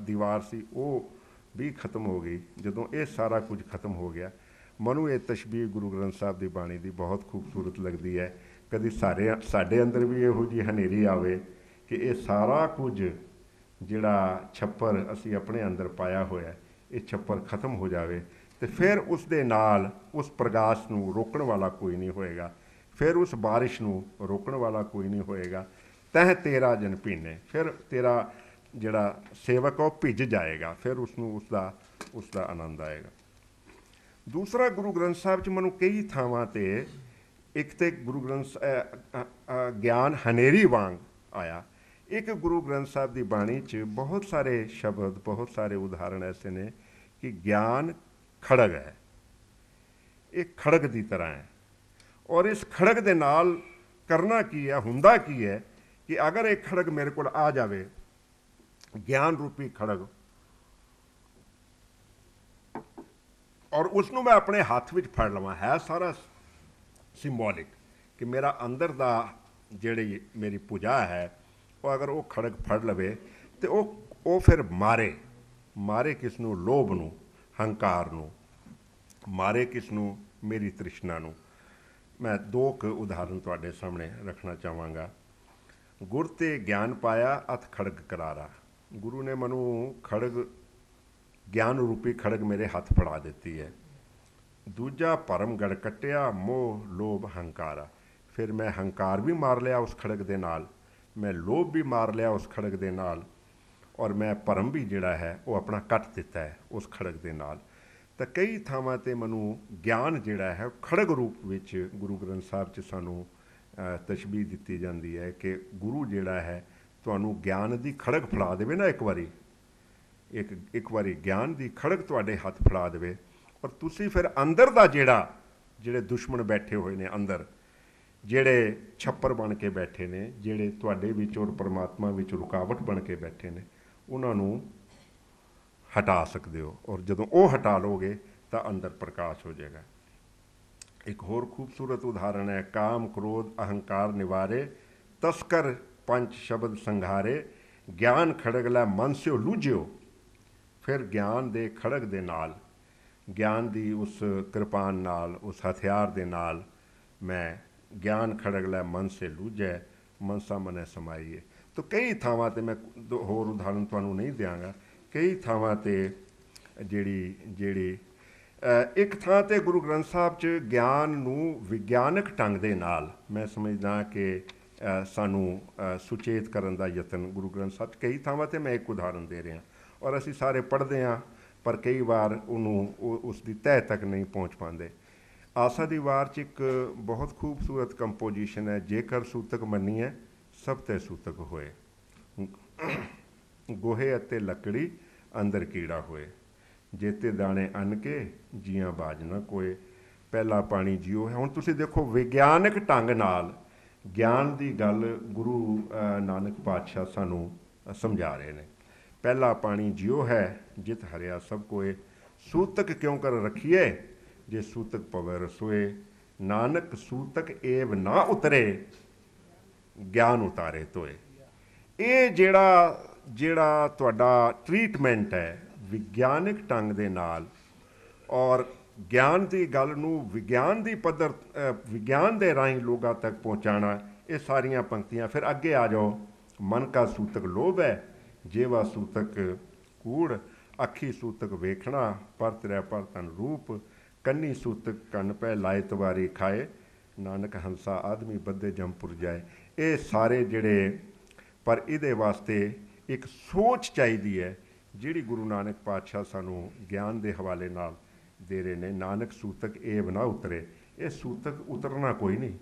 ਦੀਵਾਰ ਸੀ ਉਹ ਵੀ ਖਤਮ ਹੋ ਗਈ। ਜਦੋਂ ਇਹ ਸਾਰਾ ਕੁਝ ਖਤਮ ਹੋ ਗਿਆ, ਮੈਨੂੰ ਇਹ ਤਸ਼ਬੀਹ ਗੁਰੂ ਗ੍ਰੰਥ ਸਾਹਿਬ ਦੀ ਬਾਣੀ ਦੀ ਬਹੁਤ ਖੂਬਸੂਰਤ ਲੱਗਦੀ ਹੈ। ਕਦੀ ਸਾਡੇ ਅੰਦਰ ਵੀ ਇਹੋ ਜਿਹੀ ਹਨੇਰੀ ਆਵੇ ਕਿ ਇਹ ਸਾਰਾ ਕੁਝ ਜਿਹੜਾ ਛੱਪਰ ਅਸੀਂ ਆਪਣੇ ਅੰਦਰ ਪਾਇਆ ਹੋਇਆ, ਇਹ ਛੱਪਰ ਖਤਮ ਹੋ ਜਾਵੇ, ਅਤੇ ਫਿਰ ਉਸ ਦੇ ਨਾਲ ਉਸ ਪ੍ਰਕਾਸ਼ ਨੂੰ ਰੋਕਣ ਵਾਲਾ ਕੋਈ ਨਹੀਂ ਹੋਏਗਾ, ਫਿਰ ਉਸ ਬਾਰਿਸ਼ ਨੂੰ ਰੋਕਣ ਵਾਲਾ ਕੋਈ ਨਹੀਂ ਹੋਏਗਾ। ਤਹਿ ਤੇਰਾ ਜਨ ਭੀਨੇ, ਫਿਰ ਤੇਰਾ ਜਿਹੜਾ ਸੇਵਕ ਉਹ ਭਿੱਜ ਜਾਏਗਾ, ਫਿਰ ਉਸਨੂੰ ਉਸਦਾ ਆਨੰਦ ਆਏਗਾ। ਦੂਸਰਾ, ਗੁਰੂ ਗ੍ਰੰਥ ਸਾਹਿਬ 'ਚ ਮੈਨੂੰ ਕਈ ਥਾਵਾਂ 'ਤੇ ਇੱਕ ਤਾਂ ਗੁਰੂ ਗ੍ਰੰਥ ਗਿਆਨ ਹਨੇਰੀ ਵਾਂਗ ਆਇਆ, ਇੱਕ ਗੁਰੂ ਗ੍ਰੰਥ ਸਾਹਿਬ ਦੀ ਬਾਣੀ 'ਚ ਬਹੁਤ ਸਾਰੇ ਸ਼ਬਦ, ਬਹੁਤ ਸਾਰੇ ਉਦਾਹਰਣ ਐਸੇ ਨੇ ਕਿ ਗਿਆਨ ਖੜਗ ਹੈ, ਇਹ ਖੜਗ ਦੀ ਤਰ੍ਹਾਂ ਹੈ। ਔਰ ਇਸ ਖੜਗ ਦੇ ਨਾਲ ਕਰਨਾ ਕੀ ਹੈ, ਹੁੰਦਾ ਕੀ ਹੈ ਕਿ ਅਗਰ ਇਹ ਖੜਗ ਮੇਰੇ ਕੋਲ ਆ ਜਾਵੇ, ਗਿਆਨ ਰੂਪੀ ਖੜਗ, ਔਰ ਉਸ ਨੂੰ ਮੈਂ ਆਪਣੇ ਹੱਥ ਵਿੱਚ ਫੜ ਲਵਾਂ। ਹੈ ਸਾਰਾ ਸਿੰਬੋਲਿਕ ਕਿ ਮੇਰਾ ਅੰਦਰ ਦਾ ਜਿਹੜੀ ਮੇਰੀ ਪੂਜਾ ਹੈ ਉਹ ਅਗਰ ਉਹ ਖੜਗ ਫੜ ਲਵੇ ਤੇ ਉਹ ਫਿਰ ਮਾਰੇ ਕਿਸ ਨੂੰ? ਲੋਭ ਨੂੰ, ਹੰਕਾਰ ਨੂੰ, ਮਾਰੇ ਕਿਸ ਨੂੰ? ਮੇਰੀ ਤ੍ਰਿਸ਼ਨਾ ਨੂੰ। ਮੈਂ ਦੋ ਕੁ ਉਦਾਹਰਨ ਤੁਹਾਡੇ ਸਾਹਮਣੇ ਰੱਖਣਾ ਚਾਹਾਂਗਾ। ਗੁਰ ਤੇ ਗਿਆਨ ਪਾਇਆ ਅਥ ਖੜਗ ਕਰਾਰਾ। ਗੁਰੂ ਨੇ ਮੈਨੂੰ ਖੜਗ, ਗਿਆਨ ਰੂਪੀ ਖੜਗ ਮੇਰੇ ਹੱਥ ਫੜਾ ਦਿੱਤੀ ਹੈ। ਦੂਜਾ ਭਰਮ ਗੜ ਕੱਟਿਆ, ਮੋਹ ਲੋਭ ਹੰਕਾਰਾ। ਫਿਰ ਮੈਂ ਹੰਕਾਰ ਵੀ ਮਾਰ ਲਿਆ ਉਸ ਖੜਗ ਦੇ ਨਾਲ, ਮੈਂ ਲੋਭ ਵੀ ਮਾਰ ਲਿਆ ਉਸ ਖੜਗ ਦੇ ਨਾਲ, ਔਰ ਮੈਂ ਭਰਮ ਵੀ ਜਿਹੜਾ ਹੈ ਉਹ ਆਪਣਾ ਕੱਟ ਦਿੱਤਾ ਹੈ ਉਸ ਖੜਗ ਦੇ ਨਾਲ। ਤਾਂ ਕਈ ਥਾਵਾਂ 'ਤੇ ਮੈਨੂੰ ਗਿਆਨ ਜਿਹੜਾ ਹੈ ਖੜਗ ਰੂਪ ਵਿੱਚ ਗੁਰੂ ਗ੍ਰੰਥ ਸਾਹਿਬ 'ਚ ਸਾਨੂੰ ਤਸ਼ਬੀਹ ਦਿੱਤੀ ਜਾਂਦੀ ਹੈ ਕਿ ਗੁਰੂ ਜਿਹੜਾ ਹੈ ਤੁਹਾਨੂੰ ਗਿਆਨ ਦੀ ਖੜਗ ਫੜਾ ਦੇਵੇ ਨਾ, ਇੱਕ ਵਾਰੀ ਗਿਆਨ ਦੀ ਖੜਗ ਤੁਹਾਡੇ ਹੱਥ ਫੜਾ ਦੇਵੇ, ਔਰ ਤੁਸੀਂ ਫਿਰ ਅੰਦਰ ਦਾ ਜਿਹੜੇ ਦੁਸ਼ਮਣ ਬੈਠੇ ਹੋਏ ਨੇ ਅੰਦਰ, ਜਿਹੜੇ ਛੱਪਰ ਬਣ ਕੇ ਬੈਠੇ ਨੇ, ਜਿਹੜੇ ਤੁਹਾਡੇ ਵਿੱਚ ਔਰ ਪਰਮਾਤਮਾ ਵਿੱਚ ਰੁਕਾਵਟ ਬਣ ਕੇ ਬੈਠੇ ਨੇ, ਉਹਨਾਂ ਨੂੰ ਹਟਾ ਸਕਦੇ ਹੋ। ਔਰ ਜਦੋਂ ਉਹ ਹਟਾ ਲਓਗੇ ਤਾਂ ਅੰਦਰ ਪ੍ਰਕਾਸ਼ ਹੋ ਜਾਏਗਾ। ਇੱਕ ਹੋਰ ਖੂਬਸੂਰਤ ਉਦਾਹਰਣ ਹੈ, ਕਾਮ ਕ੍ਰੋਧ ਅਹੰਕਾਰ ਨਿਵਾਰੇ, ਤਸਕਰ ਪੰਜ ਸ਼ਬਦ ਸੰਘਾਰੇ, ਗਿਆਨ ਖੜਗ ਲੈ ਮਨ ਸਿਓ ਲੂਝਿਓ। ਫਿਰ ਗਿਆਨ ਦੇ ਖੜਗ ਦੇ ਨਾਲ, ਗਿਆਨ ਦੀ ਉਸ ਕਿਰਪਾਨ ਨਾਲ, ਉਸ ਹਥਿਆਰ ਦੇ ਨਾਲ ਮੈਂ ਗਿਆਨ ਖੜਗ ਲੈ ਮਨ ਸੇ ਲੂਝੈ, ਮਨਸਾ ਮਨੈ ਸਮਾਈਏ। ਤਾਂ ਕਈ ਥਾਵਾਂ 'ਤੇ ਮੈਂ ਹੋਰ ਉਦਾਹਰਨ ਤੁਹਾਨੂੰ ਨਹੀਂ ਦਿਆਂਗਾ। ਕਈ ਥਾਵਾਂ 'ਤੇ ਜਿਹੜੀ ਇੱਕ ਥਾਂ 'ਤੇ ਗੁਰੂ ਗ੍ਰੰਥ ਸਾਹਿਬ 'ਚ ਗਿਆਨ ਨੂੰ ਵਿਗਿਆਨਕ ਢੰਗ ਦੇ ਨਾਲ ਮੈਂ ਸਮਝਦਾ ਕਿ ਸਾਨੂੰ ਸੁਚੇਤ ਕਰਨ ਦਾ ਯਤਨ ਗੁਰੂ ਗ੍ਰੰਥ ਸਾਹਿਬ 'ਚ ਕਈ ਥਾਵਾਂ 'ਤੇ ਮੈਂ ਇੱਕ ਉਦਾਹਰਨ ਦੇ ਰਿਹਾ, ਔਰ ਅਸੀਂ ਸਾਰੇ ਪੜ੍ਹਦੇ ਹਾਂ ਪਰ ਕਈ ਵਾਰ ਉਸ ਦੀ ਤਹਿ ਤੱਕ ਨਹੀਂ ਪਹੁੰਚ ਪਾਉਂਦੇ। ਆਸਾ ਦੀ ਵਾਰ 'ਚ ਇੱਕ ਬਹੁਤ ਖੂਬਸੂਰਤ ਕੰਪੋਜੀਸ਼ਨ ਹੈ, ਜੇਕਰ ਸੂਤਕ ਮੰਨੀਏ ਸਭ ਤੇ ਸੂਤਕ ਹੋਏ, ਗੋਹੇ ਅਤੇ ਲੱਕੜੀ ਅੰਦਰ ਕੀੜਾ ਹੋਏ, ਜੇਤੇ ਦਾਣੇ ਅੰਨ ਕੇ ਜੀਆਂ ਬਾਜ ਨਾ ਕੋਏ, ਪਹਿਲਾ ਪਾਣੀ ਜੀਓ ਹੈ। ਹੁਣ ਤੁਸੀਂ ਦੇਖੋ ਵਿਗਿਆਨਕ ਢੰਗ ਨਾਲ ਗਿਆਨ ਦੀ ਗੱਲ ਗੁਰੂ ਨਾਨਕ ਪਾਤਸ਼ਾਹ ਸਾਨੂੰ ਸਮਝਾ ਰਹੇ ਨੇ। ਪਹਿਲਾ ਪਾਣੀ ਜਿਉ ਹੈ ਜਿਤ ਹਰਿਆ ਸਭ ਕੋਏ, ਸੂਤਕ ਕਿਉਂ ਕਰ ਰੱਖੀਏ ਜੇ ਸੂਤਕ ਪਵੇ ਰਸੋਏ, ਨਾਨਕ ਸੂਤਕ ਏਵ ਨਾ ਉਤਰੇ ਗਿਆਨ ਉਤਾਰੇ ਤੋਏ। ਇਹ ਜਿਹੜਾ ਤੁਹਾਡਾ ਟਰੀਟਮੈਂਟ ਹੈ ਵਿਗਿਆਨਕ ਢੰਗ ਦੇ ਨਾਲ, ਔਰ ਗਿਆਨ ਦੀ ਗੱਲ ਨੂੰ ਵਿਗਿਆਨ ਦੀ ਪੱਧਰ, ਵਿਗਿਆਨ ਦੇ ਰਾਹੀਂ ਲੋਕਾਂ ਤੱਕ ਪਹੁੰਚਾਉਣਾ, ਇਹ ਸਾਰੀਆਂ ਪੰਕਤੀਆਂ। ਫਿਰ ਅੱਗੇ ਆ ਜਾਓ, ਮਨ ਕਾ ਸੂਤਕ ਲੋਭ ਹੈ, ਜੇਵਾ ਸੂਤਕ ਕੂੜ, ਅੱਖੀ ਸੂਤਕ ਵੇਖਣਾ, ਪਰਤ ਰਹਿ ਪਰ ਤਨ ਰੂਪ, ਕੰਨੀ ਸੂਤਕ ਕੰਨ ਪੈ ਲਾਏ ਤਵਾਰੀ ਖਾਏ, ਨਾਨਕ ਹੰਸਾ ਆਦਮੀ ਬੱਧੇ ਜੰਮਪੁਰ ਜਾਏ। ਇਹ ਸਾਰੇ ਜਿਹੜੇ, ਪਰ ਇਹਦੇ ਵਾਸਤੇ ਇੱਕ ਸੋਚ ਚਾਹੀਦੀ ਹੈ ਜਿਹੜੀ ਗੁਰੂ ਨਾਨਕ ਪਾਤਸ਼ਾਹ ਸਾਨੂੰ ਗਿਆਨ ਦੇ ਹਵਾਲੇ ਨਾਲ ਦੇ ਰਹੇ ਨੇ। ਨਾਨਕ ਸੂਤਕ ਏਵ ਨਾ ਉਤਰੇ, ਇਹ ਸੂਤਕ ਉਤਰਨਾ ਕੋਈ ਨਹੀਂ,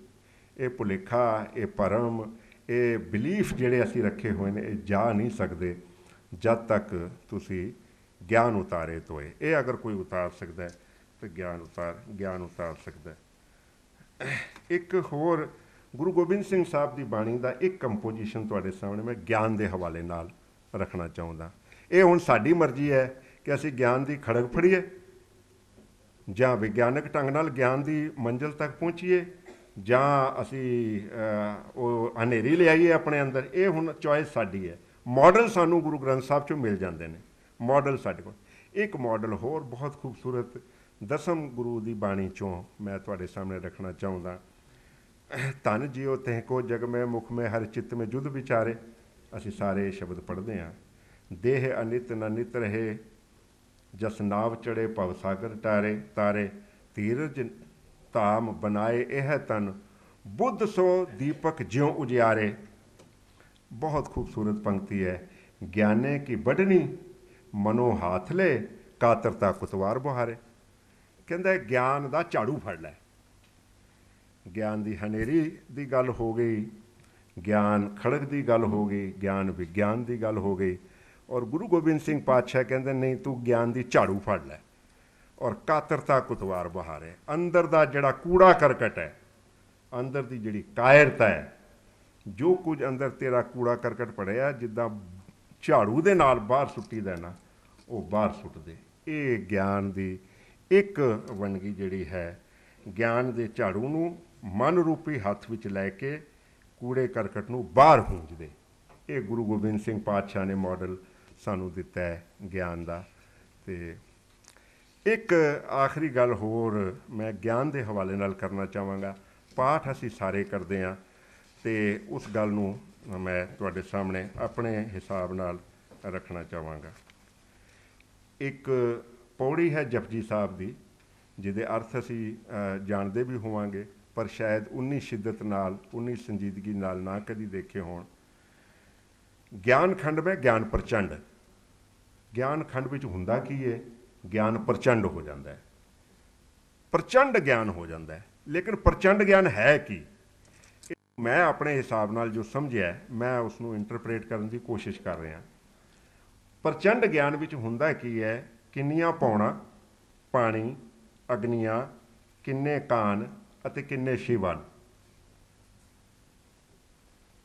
ਇਹ ਭੁਲੇਖਾ, ਇਹ ਭਰਮ, ਇਹ ਬਿਲੀਫ ਜਿਹੜੇ ਅਸੀਂ ਰੱਖੇ ਹੋਏ ਨੇ, ਇਹ ਜਾ ਨਹੀਂ ਸਕਦੇ ਜਦ ਤੱਕ ਤੁਸੀਂ ਗਿਆਨ ਉਤਾਰੇ ਤੋਏ। ਇਹ ਅਗਰ ਕੋਈ ਉਤਾਰ ਸਕਦਾ ਹੈ ਤਾਂ ਗਿਆਨ ਉਤਾਰ ਸਕਦਾ ਹੈ। ਇੱਕ ਹੋਰ ਗੁਰੂ ਗੋਬਿੰਦ ਸਿੰਘ ਸਾਹਿਬ ਦੀ ਬਾਣੀ ਦਾ ਇੱਕ ਕੰਪੋਜੀਸ਼ਨ ਤੁਹਾਡੇ ਸਾਹਮਣੇ ਮੈਂ ਗਿਆਨ ਦੇ ਹਵਾਲੇ ਨਾਲ ਰੱਖਣਾ ਚਾਹੁੰਦਾ। ਇਹ ਹੁਣ ਸਾਡੀ ਮਰਜ਼ੀ ਹੈ ਕਿ ਅਸੀਂ ਗਿਆਨ ਦੀ ਖੜਗ ਫੜੀਏ ਜਾਂ ਵਿਗਿਆਨਕ ਢੰਗ ਨਾਲ ਗਿਆਨ ਦੀ ਮੰਜ਼ਿਲ ਤੱਕ ਪਹੁੰਚੀਏ, ਜਾਂ ਅਸੀਂ ਉਹ ਹਨੇਰੀ ਲਿਆਈਏ ਆਪਣੇ ਅੰਦਰ। ਇਹ ਹੁਣ ਚੋਇਸ ਸਾਡੀ ਹੈ। ਮਾਡਲ ਸਾਨੂੰ ਗੁਰੂ ਗ੍ਰੰਥ ਸਾਹਿਬ 'ਚੋਂ ਮਿਲ ਜਾਂਦੇ ਨੇ, ਮਾਡਲ ਸਾਡੇ ਕੋਲ। ਇੱਕ ਮਾਡਲ ਹੋਰ ਬਹੁਤ ਖੂਬਸੂਰਤ ਦਸਮ ਗੁਰੂ ਦੀ ਬਾਣੀ 'ਚੋਂ ਮੈਂ ਤੁਹਾਡੇ ਸਾਹਮਣੇ ਰੱਖਣਾ ਚਾਹੁੰਦਾ। ਧਨ ਜਿਉ ਤਹਿ ਕੋ ਜਗ ਮੈਂ ਮੁਖ ਮੈਂ ਹਰ ਚਿੱਤ ਮੈਂ ਜੁਧ ਵਿਚਾਰੇ। ਅਸੀਂ ਸਾਰੇ ਇਹ ਸ਼ਬਦ ਪੜ੍ਹਦੇ ਹਾਂ। ਦੇਹ ਅਨਿਤ ਨ ਨਿਤ ਰਹੇ, ਜਸ ਨਾਵ ਚੜੇ ਭਵ ਸਾਗਰ ਤਾਰੇ, ਧੀਰਜ ਧਾਮ ਬਣਾਏ ਇਹ ਤਨ, ਬੁੱਧ ਸੋ ਦੀਪਕ ਜਿਉ ਉਜਿਆਰੇ। ਬਹੁਤ ਖੂਬਸੂਰਤ ਪੰਕਤੀ ਹੈ। ਗਿਆਨੇ ਕੀ ਵੱਢਣੀ ਮਨੋ ਹਾਥ ਲੈ, ਕਾਤਰਤਾ ਕੁਤਵਾਰ ਬੁਹਾਰੇ। ਕਹਿੰਦਾ ਗਿਆਨ ਦਾ ਝਾੜੂ ਫੜ ਲੈ। ਗਿਆਨ ਦੀ ਹਨੇਰੀ ਦੀ ਗੱਲ ਹੋ ਗਈ, ਗਿਆਨ ਖੜਗ ਦੀ ਗੱਲ ਹੋ ਗਈ, ਗਿਆਨ ਵਿਗਿਆਨ ਦੀ ਗੱਲ ਹੋ ਗਈ, ਔਰ ਗੁਰੂ ਗੋਬਿੰਦ ਸਿੰਘ ਪਾਤਸ਼ਾਹ ਕਹਿੰਦੇ ਨਹੀਂ, ਤੂੰ ਗਿਆਨ ਦੀ ਝਾੜੂ ਫੜ ਲੈ ਔਰ ਕਾਤਰਤਾ ਕੁਤਵਾਰ ਬਹਾਰੇ। ਅੰਦਰ ਦਾ ਜਿਹੜਾ ਕੂੜਾ ਕਰਕਟ ਹੈ, ਅੰਦਰ ਦੀ ਜਿਹੜੀ ਕਾਇਰਤਾ ਹੈ, ਜੋ ਕੁਝ ਅੰਦਰ ਤੇਰਾ ਕੂੜਾ ਕਰਕਟ ਪੜਿਆ, ਜਿੱਦਾਂ ਝਾੜੂ ਦੇ ਨਾਲ ਬਾਹਰ ਸੁੱਟੀ ਦਾ ਨਾ, ਉਹ ਬਾਹਰ ਸੁੱਟ ਦੇ। ਇਹ ਗਿਆਨ ਦੀ ਇੱਕ ਵੰਨਗੀ ਜਿਹੜੀ ਹੈ ਗਿਆਨ ਦੇ ਝਾੜੂ ਨੂੰ ਮਨ ਰੂਪੀ ਹੱਥ ਵਿੱਚ ਲੈ ਕੇ ਕੂੜੇ ਕਰਕਟ ਨੂੰ ਬਾਹਰ ਹੂੰਜਦੇ। ਇਹ ਗੁਰੂ ਗੋਬਿੰਦ ਸਿੰਘ ਪਾਤਸ਼ਾਹ ਨੇ ਮਾਡਲ ਸਾਨੂੰ ਦਿੱਤਾ ਹੈ ਗਿਆਨ ਦਾ। ਤੇ ਇੱਕ ਆਖਰੀ ਗੱਲ ਹੋਰ ਮੈਂ ਗਿਆਨ ਦੇ ਹਵਾਲੇ ਨਾਲ ਕਰਨਾ ਚਾਹਾਂਗਾ। ਪਾਠ ਅਸੀਂ ਸਾਰੇ ਕਰਦੇ ਹਾਂ ਤੇ ਉਸ ਗੱਲ ਨੂੰ ਮੈਂ ਤੁਹਾਡੇ ਸਾਹਮਣੇ ਆਪਣੇ ਹਿਸਾਬ ਨਾਲ ਰੱਖਣਾ ਚਾਹਾਂਗਾ। ਇੱਕ ਪੌੜੀ ਹੈ ਜਪਜੀ ਸਾਹਿਬ ਦੀ, ਜਿਹਦੇ ਅਰਥ ਅਸੀਂ ਜਾਣਦੇ ਵੀ ਹੋਵਾਂਗੇ, ਪਰ ਸ਼ਾਇਦ ਉਨੀ ਸ਼ਿੱਦਤ ਨਾਲ, ਉਨੀ ਸੰਜੀਦਗੀ ਨਾਲ ਨਾ ਕਦੀ ਦੇਖੇ ਹੋਣ। ਗਿਆਨ ਖੰਡ ਮੈਂ ਗਿਆਨ ਪ੍ਰਚੰਡ। ਗਿਆਨ ਖੰਡ ਵਿੱਚ ਹੁੰਦਾ ਕੀ ਹੈ? ਗਿਆਨ ਪ੍ਰਚੰਡ ਹੋ ਜਾਂਦਾ ਹੈ, ਪ੍ਰਚੰਡ ਗਿਆਨ ਹੋ ਜਾਂਦਾ ਹੈ। ਲੇਕਿਨ ਪ੍ਰਚੰਡ ਗਿਆਨ ਹੈ ਕੀ? ਮੈਂ ਆਪਣੇ ਹਿਸਾਬ ਨਾਲ ਜੋ ਸਮਝਿਆ ਮੈਂ ਉਸ ਨੂੰ ਇੰਟਰਪ੍ਰੇਟ ਕਰਨ ਦੀ ਕੋਸ਼ਿਸ਼ ਕਰ ਰਿਹਾ। ਪ੍ਰਚੰਡ ਗਿਆਨ ਵਿੱਚ ਹੁੰਦਾ ਕੀ ਹੈ? ਕਿੰਨੀਆਂ ਪੌਣਾ ਪਾਣੀ, ਅਗਨੀਆਂ, ਕਿੰਨੇ ਕਾਨ ਅਤੇ ਕਿੰਨੇ ਸ਼ਿਵ ਹਨ,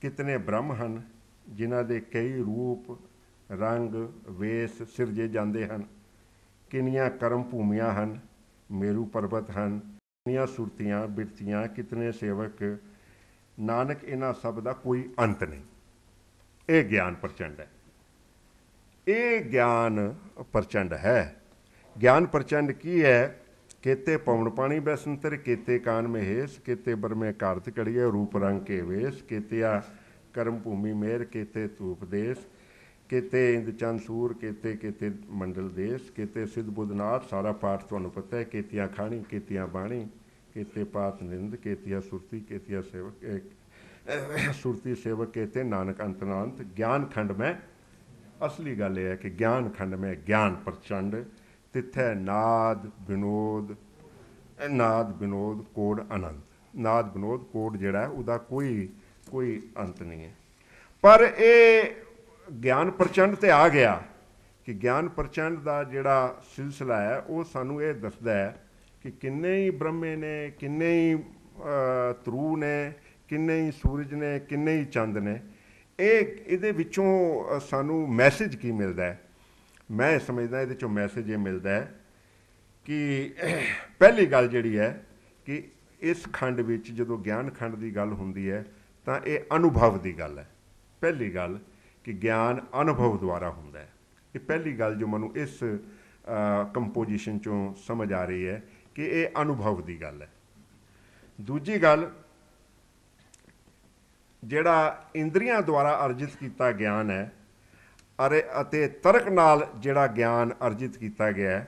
ਕਿਤਨੇ ਬ੍ਰਹਮ ਹਨ ਜਿਨ੍ਹਾਂ ਦੇ ਕਈ ਰੂਪ, ਰੰਗ, ਵੇਸ ਸਿਰਜੇ ਜਾਂਦੇ ਹਨ, ਕਿੰਨੀਆਂ ਕਰਮ ਭੂਮੀਆਂ ਹਨ, ਮੇਰੂ ਪਰਬਤ ਹਨ, ਕਿੰਨੀਆਂ ਸੁਰਤੀਆਂ ਬਿਰਤੀਆਂ, ਕਿਤਨੇ ਸੇਵਕ, ਨਾਨਕ ਇਹਨਾਂ ਸਭ ਦਾ ਕੋਈ ਅੰਤ ਨਹੀਂ। ਇਹ ਗਿਆਨ ਪ੍ਰਚੰਡ ਹੈ। ਇਹ ਗਿਆਨ ਪ੍ਰਚੰਡ ਹੈ। ਗਿਆਨ ਪ੍ਰਚੰਡ ਕੀ ਹੈ? केते पवन पानी बैसंतर, केते कान में हेस, केते बर में कार्त कड़िए, रूप रंग के वेश, केतिया कर्म भूमि मेर, केते धूप देश, केते इंद चंद सूर, केते केते मंडल देश, केते सिद्ध बुधनाथ। सारा पाठ तुहानू पता है। केतिया खानी, केतिया बाणी, केते पात निंद, केतिया सुरती, केतिया सेवक, सुरती सेवक, केते नानक अंतनांत। ज्ञान खंड में असली गल यह है कि ज्ञान खंड में ज्ञान प्रचंड, तिथै नाद विनोद, नाद विनोद कोड अनंत। नाद विनोद कोड जिहड़ा उहदा कोई अंत नहीं है। पर ये ज्ञान प्रचंड ते आ गया कि ज्ञान प्रचंड का जिहड़ा सिलसिला है वो सानू ये दसदा है कि किन्ने ही ब्रह्मे ने, किन्ने ही ध्रुव ने, किन्ने ही सूरज ने, किन्ने ही चंद ने। ये विचों सानू मैसेज की मिलता है? मैं समझदा ये चो मैसेज ये मिलता है कि पहली गल जिहड़ी है कि इस खंड विच जदों ज्ञान खंड की गल हुंदी है तां ये अनुभव की गल है। पहली गल कि ज्ञान अनुभव द्वारा हुंदा है। ये पहली गल जो मैनूं इस कंपोजिशन चों समझ आ रही है कि ये अनुभव की गल है। दूजी गल, जिहड़ा इंद्रियां द्वारा अर्जित किया ज्ञान है अते तर्क नाल जिहड़ा ज्ञान अर्जित किया गया है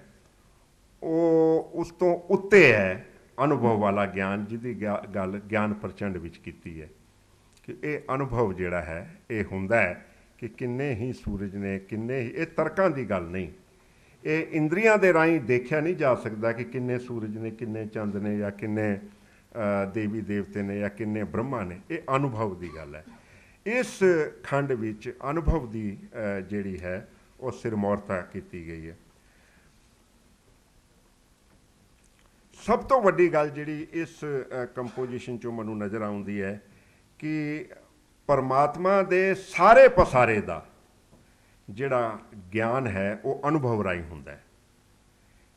वो उस तो उत्ते है अनुभव वाला ज्ञान, जिहदी गल ज्ञान प्रचंड विच कीती है कि ये अनुभव जिहड़ा है ये हुंदा है कि किन्ने ही सूरज ने, किन्ने ही, ये तर्कां दी गल नहीं। ये इंद्रियां दे राहीं देखिया नहीं जा सकता कि किन्ने सूरज ने, किन्ने चंद ने, या किन्ने देवी देवते ने, या किन्ने ब्रह्मा ने। ये अनुभव की गल है। इस खंड विच अनुभव की जिहड़ी है वो सिरमौरता की गई है। सब तो वड्डी गल जिहड़ी इस कंपोजिशन चों मैनूं नज़र आउंदी है कि परमात्मा दे सारे पसारे दा जिहड़ा ज्ञान है वो अनुभव राही हुंदा है।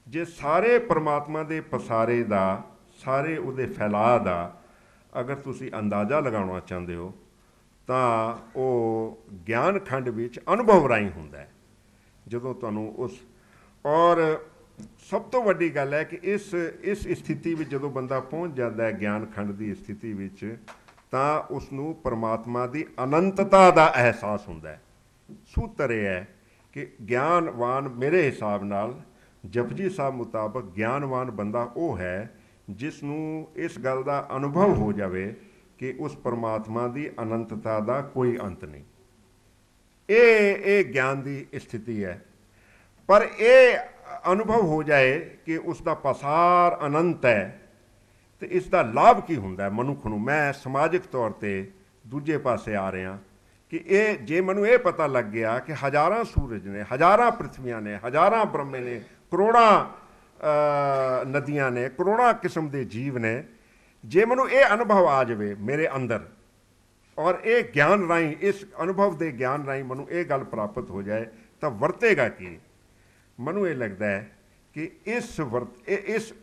जे सारे परमात्मा दे पसारे दा, सारे उहदे फैलाअ दा अगर तुसीं अंदाज़ा लगाउणा चाहुंदे हो तां वो ज्ञान खंड विच अनुभव राही हुंदा है। जदों तुहानूं उस, और सब तो वड्डी गल है कि इस स्थिति में जदों बंदा पहुँच जाता है ज्ञान खंड की स्थिति विच तां उसनूं परमात्मा की अनंतता का एहसास हुंदा है। सूत्र यह है कि ज्ञानवान मेरे हिसाब नाल जपजी साहब मुताबक ज्ञानवान बंदा वो है जिसनूं इस गल का अनुभव हो जाए कि उस परमात्मा की अनंतता का कोई अंत नहीं। ये ज्ञान की स्थिति है। पर यह अनुभव हो जाए कि उसका पसार अनंत है तो इसका लाभ की हुंदा है मनुख नूं। मैं समाजिक तौर पर दूजे पासे आ रहा कि ये जे मैनूं ये पता लग गया कि हज़ारां सूरज ने, हज़ारां पृथ्वियां ने, हज़ारां ब्रह्मे ने, करोड़ां नदियां ने, करोड़ां किस्म के जीव ने, जे मैनूं ये अनुभव आ जाए मेरे अंदर और ये ज्ञान राही, इस अनुभव के ज्ञान राही मैनूं ये गल प्राप्त हो जाए तो वरतेगा की? मैनूं ये लगता है ਕਿ ਇਸ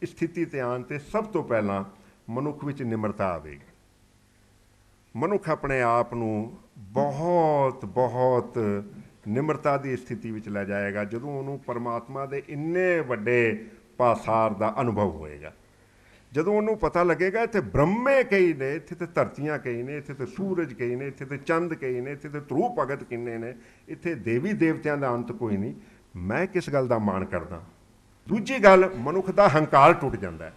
ਸਥਿਤੀ ਤੇ ਆਉਣ ਤੇ ਸਭ ਤੋਂ ਪਹਿਲਾਂ ਮਨੁੱਖ ਵਿੱਚ ਨਿਮਰਤਾ ਆਵੇਗੀ। ਮਨੁੱਖ ਆਪਣੇ ਆਪ ਨੂੰ ਬਹੁਤ ਬਹੁਤ ਨਿਮਰਤਾ ਦੀ ਸਥਿਤੀ ਵਿੱਚ ਲੈ ਜਾਏਗਾ ਜਦੋਂ ਉਹਨੂੰ ਪਰਮਾਤਮਾ ਦੇ ਇੰਨੇ ਵੱਡੇ ਪਾਸਾਰ ਦਾ ਅਨੁਭਵ ਹੋਏਗਾ। ਜਦੋਂ ਉਹਨੂੰ ਪਤਾ ਲੱਗੇਗਾ ਇੱਥੇ ਬ੍ਰਹਮੇ ਕਈ ਨੇ, ਇੱਥੇ ਤੇ ਧਰਤੀਆਂ ਕਈ ਨੇ, ਇੱਥੇ ਤੇ ਸੂਰਜ ਕਈ ਨੇ, ਇੱਥੇ ਤੇ ਚੰਦ ਕਈ ਨੇ, ਇੱਥੇ ਤੇ ਧਰੂ ਭਗਤ ਕਿੰਨੇ ਨੇ, ਇੱਥੇ ਦੇਵੀ ਦੇਵਤਿਆਂ ਦਾ ਅੰਤ ਕੋਈ ਨਹੀਂ, ਮੈਂ ਕਿਸ ਗੱਲ ਦਾ ਮਾਣ ਕਰਦਾ। ਦੂਜੀ ਗੱਲ, ਮਨੁੱਖ ਦਾ ਹੰਕਾਰ ਟੁੱਟ ਜਾਂਦਾ ਹੈ।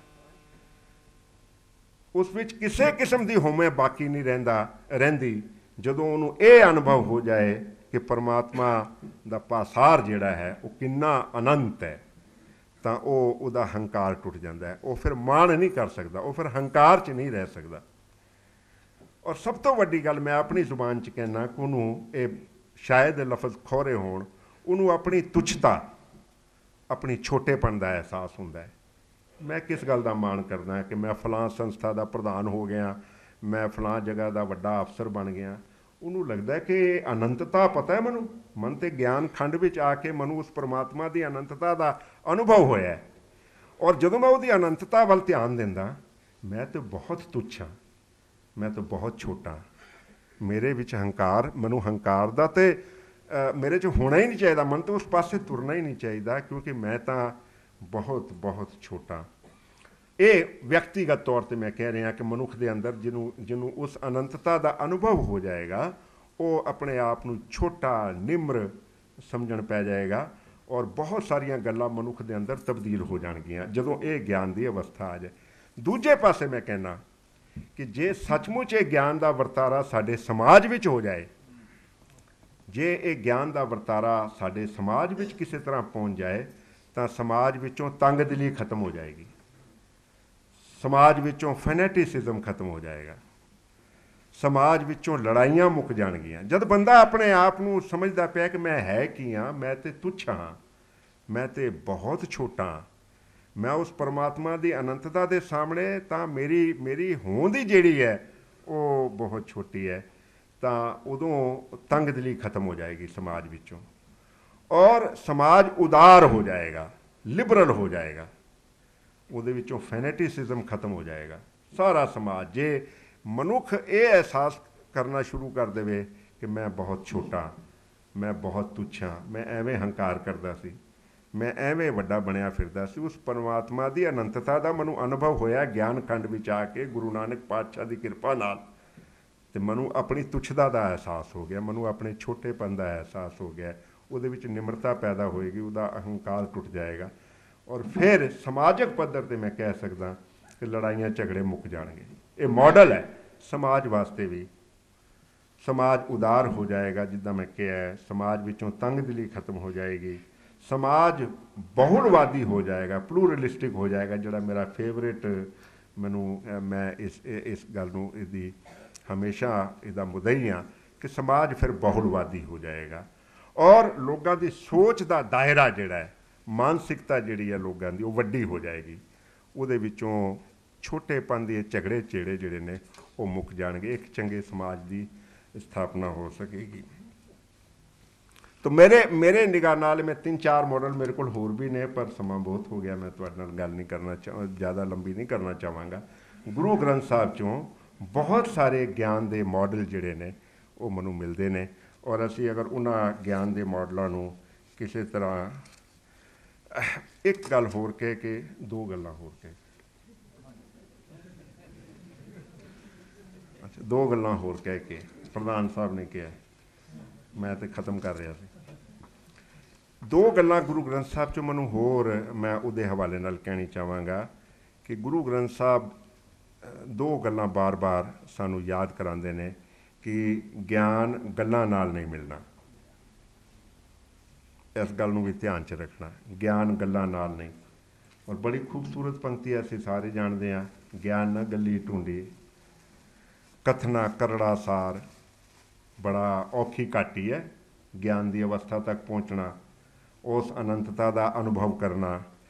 ਉਸ ਵਿੱਚ ਕਿਸੇ ਕਿਸਮ ਦੀ ਹੋਮੇ ਬਾਕੀ ਨਹੀਂ ਰਹਿੰਦੀ ਜਦੋਂ ਉਹਨੂੰ ਇਹ ਅਨੁਭਵ ਹੋ ਜਾਏ ਕਿ ਪਰਮਾਤਮਾ ਦਾ ਪਾਸਾਰ ਜਿਹੜਾ ਹੈ ਉਹ ਕਿੰਨਾ ਅਨੰਤ ਹੈ, ਤਾਂ ਉਹਦਾ ਹੰਕਾਰ ਟੁੱਟ ਜਾਂਦਾ ਹੈ। ਉਹ ਫਿਰ ਮਾਣ ਨਹੀਂ ਕਰ ਸਕਦਾ, ਉਹ ਫਿਰ ਹੰਕਾਰ 'ਚ ਨਹੀਂ ਰਹਿ ਸਕਦਾ। ਔਰ ਸਭ ਤੋਂ ਵੱਡੀ ਗੱਲ ਮੈਂ ਆਪਣੀ ਜ਼ੁਬਾਨ 'ਚ ਕਹਿਣਾ ਕਿ ਉਹਨੂੰ, ਇਹ ਸ਼ਾਇਦ ਲਫ਼ਜ਼ ਖੋਰੇ ਹੋਣ, ਉਹਨੂੰ ਆਪਣੀ ਤੁੱਛਤਾ, ਆਪਣੀ ਛੋਟੇਪਣ ਦਾ ਅਹਿਸਾਸ ਹੁੰਦਾ ਹੈ। ਮੈਂ ਕਿਸ ਗੱਲ ਦਾ ਮਾਣ ਕਰਦਾ ਕਿ ਮੈਂ ਫਲਾਂ ਸੰਸਥਾ ਦਾ ਪ੍ਰਧਾਨ ਹੋ ਗਿਆ, ਮੈਂ ਫਲਾਂ ਜਗ੍ਹਾ ਦਾ ਵੱਡਾ ਅਫਸਰ ਬਣ ਗਿਆ। ਉਹਨੂੰ ਲੱਗਦਾ ਕਿ ਅਨੰਤਤਾ ਪਤਾ ਹੈ ਮੈਨੂੰ, ਮਨ ਤੇ ਗਿਆਨ ਖੰਡ ਵਿੱਚ ਆ ਕੇ ਮੈਨੂੰ ਉਸ ਪਰਮਾਤਮਾ ਦੀ ਅਨੰਤਤਾ ਦਾ ਅਨੁਭਵ ਹੋਇਆ। ਔਰ ਜਦੋਂ ਮੈਂ ਉਹਦੀ ਅਨੰਤਤਾ ਵੱਲ ਧਿਆਨ ਦਿੰਦਾ, ਮੈਂ ਤਾਂ ਬਹੁਤ ਤੁੱਛ ਹਾਂ, ਮੈਂ ਤਾਂ ਬਹੁਤ ਛੋਟਾ। ਮੇਰੇ ਵਿੱਚ ਹੰਕਾਰ, ਮੈਨੂੰ ਹੰਕਾਰ ਦਾ ਤੇ ਮੇਰੇ 'ਚ ਹੋਣਾ ਹੀ ਨਹੀਂ ਚਾਹੀਦਾ, ਮਨ ਤਾਂ ਉਸ ਪਾਸੇ ਤੁਰਨਾ ਹੀ ਨਹੀਂ ਚਾਹੀਦਾ, ਕਿਉਂਕਿ ਮੈਂ ਤਾਂ ਬਹੁਤ ਬਹੁਤ ਛੋਟਾ। ਇਹ ਵਿਅਕਤੀਗਤ ਤੌਰ 'ਤੇ ਮੈਂ ਕਹਿ ਰਿਹਾ ਕਿ ਮਨੁੱਖ ਦੇ ਅੰਦਰ ਜਿਹਨੂੰ ਉਸ ਅਨੰਤਤਾ ਦਾ ਅਨੁਭਵ ਹੋ ਜਾਏਗਾ, ਉਹ ਆਪਣੇ ਆਪ ਨੂੰ ਛੋਟਾ ਨਿਮਰ ਸਮਝਣ ਪੈ ਜਾਏਗਾ ਔਰ ਬਹੁਤ ਸਾਰੀਆਂ ਗੱਲਾਂ ਮਨੁੱਖ ਦੇ ਅੰਦਰ ਤਬਦੀਲ ਹੋ ਜਾਣਗੀਆਂ ਜਦੋਂ ਇਹ ਗਿਆਨ ਦੀ ਅਵਸਥਾ ਆ ਜਾਏ। ਦੂਜੇ ਪਾਸੇ ਮੈਂ ਕਹਿਣਾ ਕਿ ਜੇ ਸੱਚਮੁੱਚ ਇਹ ਗਿਆਨ ਦਾ ਵਰਤਾਰਾ ਸਾਡੇ ਸਮਾਜ ਵਿੱਚ ਹੋ ਜਾਏ, ਜੇ ਇਹ ਗਿਆਨ ਦਾ ਵਰਤਾਰਾ ਸਾਡੇ ਸਮਾਜ ਵਿੱਚ ਕਿਸੇ ਤਰ੍ਹਾਂ ਪਹੁੰਚ ਜਾਏ, ਤਾਂ ਸਮਾਜ ਵਿੱਚੋਂ ਤੰਗਦਿਲੀ ਖਤਮ ਹੋ ਜਾਏਗੀ, ਸਮਾਜ ਵਿੱਚੋਂ ਫੈਨੇਟਿਸਿਜ਼ਮ ਖਤਮ ਹੋ ਜਾਏਗਾ, ਸਮਾਜ ਵਿੱਚੋਂ ਲੜਾਈਆਂ ਮੁੱਕ ਜਾਣਗੀਆਂ। ਜਦ ਬੰਦਾ ਆਪਣੇ ਆਪ ਨੂੰ ਸਮਝਦਾ ਪਿਆ ਕਿ ਮੈਂ ਹੈ ਕੀ ਹਾਂ, ਮੈਂ ਤੇ ਤੁੱਛ ਹਾਂ, ਮੈਂ ਤੇ ਬਹੁਤ ਛੋਟਾ, ਮੈਂ ਉਸ ਪਰਮਾਤਮਾ ਦੀ ਅਨੰਤਤਾ ਦੇ ਸਾਹਮਣੇ ਤਾਂ ਮੇਰੀ ਹੋਂਦ ਹੀ ਜਿਹੜੀ ਹੈ ਉਹ ਬਹੁਤ ਛੋਟੀ ਹੈ, ਤਾਂ ਉਦੋਂ ਤੰਗਦਿਲੀ ਖਤਮ ਹੋ ਜਾਏਗੀ ਸਮਾਜ ਵਿੱਚੋਂ ਔਰ ਸਮਾਜ ਉਦਾਰ ਹੋ ਜਾਏਗਾ, ਲਿਬਰਲ ਹੋ ਜਾਏਗਾ, ਉਹਦੇ ਵਿੱਚੋਂ ਫੈਨੇਟਿਸਿਜ਼ਮ ਖਤਮ ਹੋ ਜਾਏਗਾ ਸਾਰਾ ਸਮਾਜ। ਜੇ ਮਨੁੱਖ ਇਹ ਅਹਿਸਾਸ ਕਰਨਾ ਸ਼ੁਰੂ ਕਰ ਦੇਵੇ ਕਿ ਮੈਂ ਬਹੁਤ ਛੋਟਾ, ਮੈਂ ਬਹੁਤ ਤੁੱਛ ਹਾਂ, ਮੈਂ ਐਵੇਂ ਹੰਕਾਰ ਕਰਦਾ ਸੀ, ਮੈਂ ਐਵੇਂ ਵੱਡਾ ਬਣਿਆ ਫਿਰਦਾ ਸੀ, ਉਸ ਪਰਮਾਤਮਾ ਦੀ ਅਨੰਤਤਾ ਦਾ ਮੈਨੂੰ ਅਨੁਭਵ ਹੋਇਆ ਗਿਆਨ ਖੰਡ ਵਿੱਚ ਆ ਕੇ ਗੁਰੂ ਨਾਨਕ ਪਾਤਸ਼ਾਹ ਦੀ ਕਿਰਪਾ ਨਾਲ, ਤੇ ਮੈਨੂੰ ਆਪਣੀ ਤੁੱਛਤਾ ਦਾ ਅਹਿਸਾਸ ਹੋ ਗਿਆ, ਮੈਨੂੰ ਆਪਣੇ ਛੋਟੇਪਨ ਦਾ ਅਹਿਸਾਸ ਹੋ ਗਿਆ। ਉਹਦੇ ਵਿੱਚ ਨਿਮਰਤਾ ਪੈਦਾ ਹੋਏਗੀ, ਉਹਦਾ ਅਹੰਕਾਰ ਟੁੱਟ ਜਾਏਗਾ ਔਰ ਫਿਰ ਸਮਾਜਿਕ ਪੱਧਰ 'ਤੇ ਮੈਂ ਕਹਿ ਸਕਦਾ ਕਿ ਲੜਾਈਆਂ ਝਗੜੇ ਮੁੱਕ ਜਾਣਗੇ। ਇਹ ਮਾਡਲ ਹੈ ਸਮਾਜ ਵਾਸਤੇ ਵੀ। ਸਮਾਜ ਉਦਾਰ ਹੋ ਜਾਏਗਾ, ਜਿੱਦਾਂ ਮੈਂ ਕਿਹਾ, ਸਮਾਜ ਵਿੱਚੋਂ ਤੰਗਦਿਲੀ ਖਤਮ ਹੋ ਜਾਏਗੀ, ਸਮਾਜ ਬਹੁਲਵਾਦੀ ਹੋ ਜਾਏਗਾ, ਪਲੂਰਲਿਸਟਿਕ ਹੋ ਜਾਏਗਾ, ਜਿਹੜਾ ਮੇਰਾ ਫੇਵਰੇਟ, ਮੈਂ ਇਸ ਗੱਲ ਨੂੰ, ਇਹਦੀ ਹਮੇਸ਼ਾ ਇਹਦਾ ਮੁਦਈ ਹਾਂ ਕਿ ਸਮਾਜ ਫਿਰ ਬਹੁਲਵਾਦੀ ਹੋ ਜਾਏਗਾ ਔਰ ਲੋਕਾਂ ਦੀ ਸੋਚ ਦਾ ਦਾਇਰਾ ਜਿਹੜਾ ਹੈ, ਮਾਨਸਿਕਤਾ ਜਿਹੜੀ ਹੈ ਲੋਕਾਂ ਦੀ, ਉਹ ਵੱਡੀ ਹੋ ਜਾਏਗੀ। ਉਹਦੇ ਵਿੱਚੋਂ ਛੋਟੇਪਨ ਦੇ ਝਗੜੇ ਝੇੜੇ ਜਿਹੜੇ ਨੇ ਉਹ ਮੁੱਕ ਜਾਣਗੇ, ਇੱਕ ਚੰਗੇ ਸਮਾਜ ਦੀ ਸਥਾਪਨਾ ਹੋ ਸਕੇਗੀ। ਤਾਂ ਮੇਰੇ ਨਿਗਾਹ ਨਾਲ ਮੈਂ 3-4 ਮਾਡਲ ਮੇਰੇ ਕੋਲ ਹੋਰ ਵੀ ਨੇ, ਪਰ ਸਮਾਂ ਬਹੁਤ ਹੋ ਗਿਆ, ਮੈਂ ਤੁਹਾਡੇ ਨਾਲ ਗੱਲ ਨਹੀਂ ਕਰਨਾ ਜ਼ਿਆਦਾ ਲੰਬੀ ਨਹੀਂ ਕਰਨਾ ਚਾਹਾਂਗਾ। ਗੁਰੂ ਗ੍ਰੰਥ ਸਾਹਿਬ 'ਚੋਂ ਬਹੁਤ ਸਾਰੇ ਗਿਆਨ ਦੇ ਮਾਡਲ ਜਿਹੜੇ ਨੇ ਉਹ ਮੈਨੂੰ ਮਿਲਦੇ ਨੇ ਔਰ ਅਸੀਂ ਅਗਰ ਉਹਨਾਂ ਗਿਆਨ ਦੇ ਮਾਡਲਾਂ ਨੂੰ ਕਿਸੇ ਤਰ੍ਹਾਂ, ਇੱਕ ਗੱਲ ਹੋਰ ਕਹਿ ਕੇ, 2 ਗੱਲਾਂ ਹੋਰ ਕਹਿ ਕੇ, 2 ਗੱਲਾਂ ਹੋਰ ਕਹਿ ਕੇ, ਪ੍ਰਧਾਨ ਸਾਹਿਬ ਨੇ ਕਿਹਾ, ਮੈਂ ਤੇ ਖ਼ਤਮ ਕਰ ਰਿਹਾ ਸੀ। 2 ਗੱਲਾਂ ਗੁਰੂ ਗ੍ਰੰਥ ਸਾਹਿਬ 'ਚੋਂ ਮੈਨੂੰ ਹੋਰ ਮੈਂ ਉਹਦੇ ਹਵਾਲੇ ਨਾਲ ਕਹਿਣੀ ਚਾਹਾਂਗਾ ਕਿ ਗੁਰੂ ਗ੍ਰੰਥ ਸਾਹਿਬ 2 ਗੱਲਾਂ ਬਾਰ-ਬਾਰ ਸਾਨੂੰ ਯਾਦ ਕਰਾਉਂਦੇ ਨੇ ਕਿ ਗਿਆਨ ਗੱਲਾਂ ਨਾਲ ਨਹੀਂ ਮਿਲਣਾ। ਇਸ ਗੱਲ ਨੂੰ ਵੀ ਧਿਆਨ 'ਚ ਰੱਖਣਾ, ਗਿਆਨ ਗੱਲਾਂ ਨਾਲ ਨਹੀਂ। ਔਰ ਬੜੀ ਖੂਬਸੂਰਤ ਪੰਕਤੀ ਅਸੀਂ ਸਾਰੇ ਜਾਣਦੇ ਹਾਂ, ਗਿਆਨ ਨਾ ਗੱਲੀ ਢੂੰਡੀ, ਕਥਨਾ ਕਰੜਾ ਸਾਰ। ਬੜਾ ਔਖੀ ਘਾਟੀ ਹੈ ਗਿਆਨ ਦੀ ਅਵਸਥਾ ਤੱਕ ਪਹੁੰਚਣਾ, ਉਸ ਅਨੰਤਤਾ ਦਾ ਅਨੁਭਵ ਕਰਨਾ,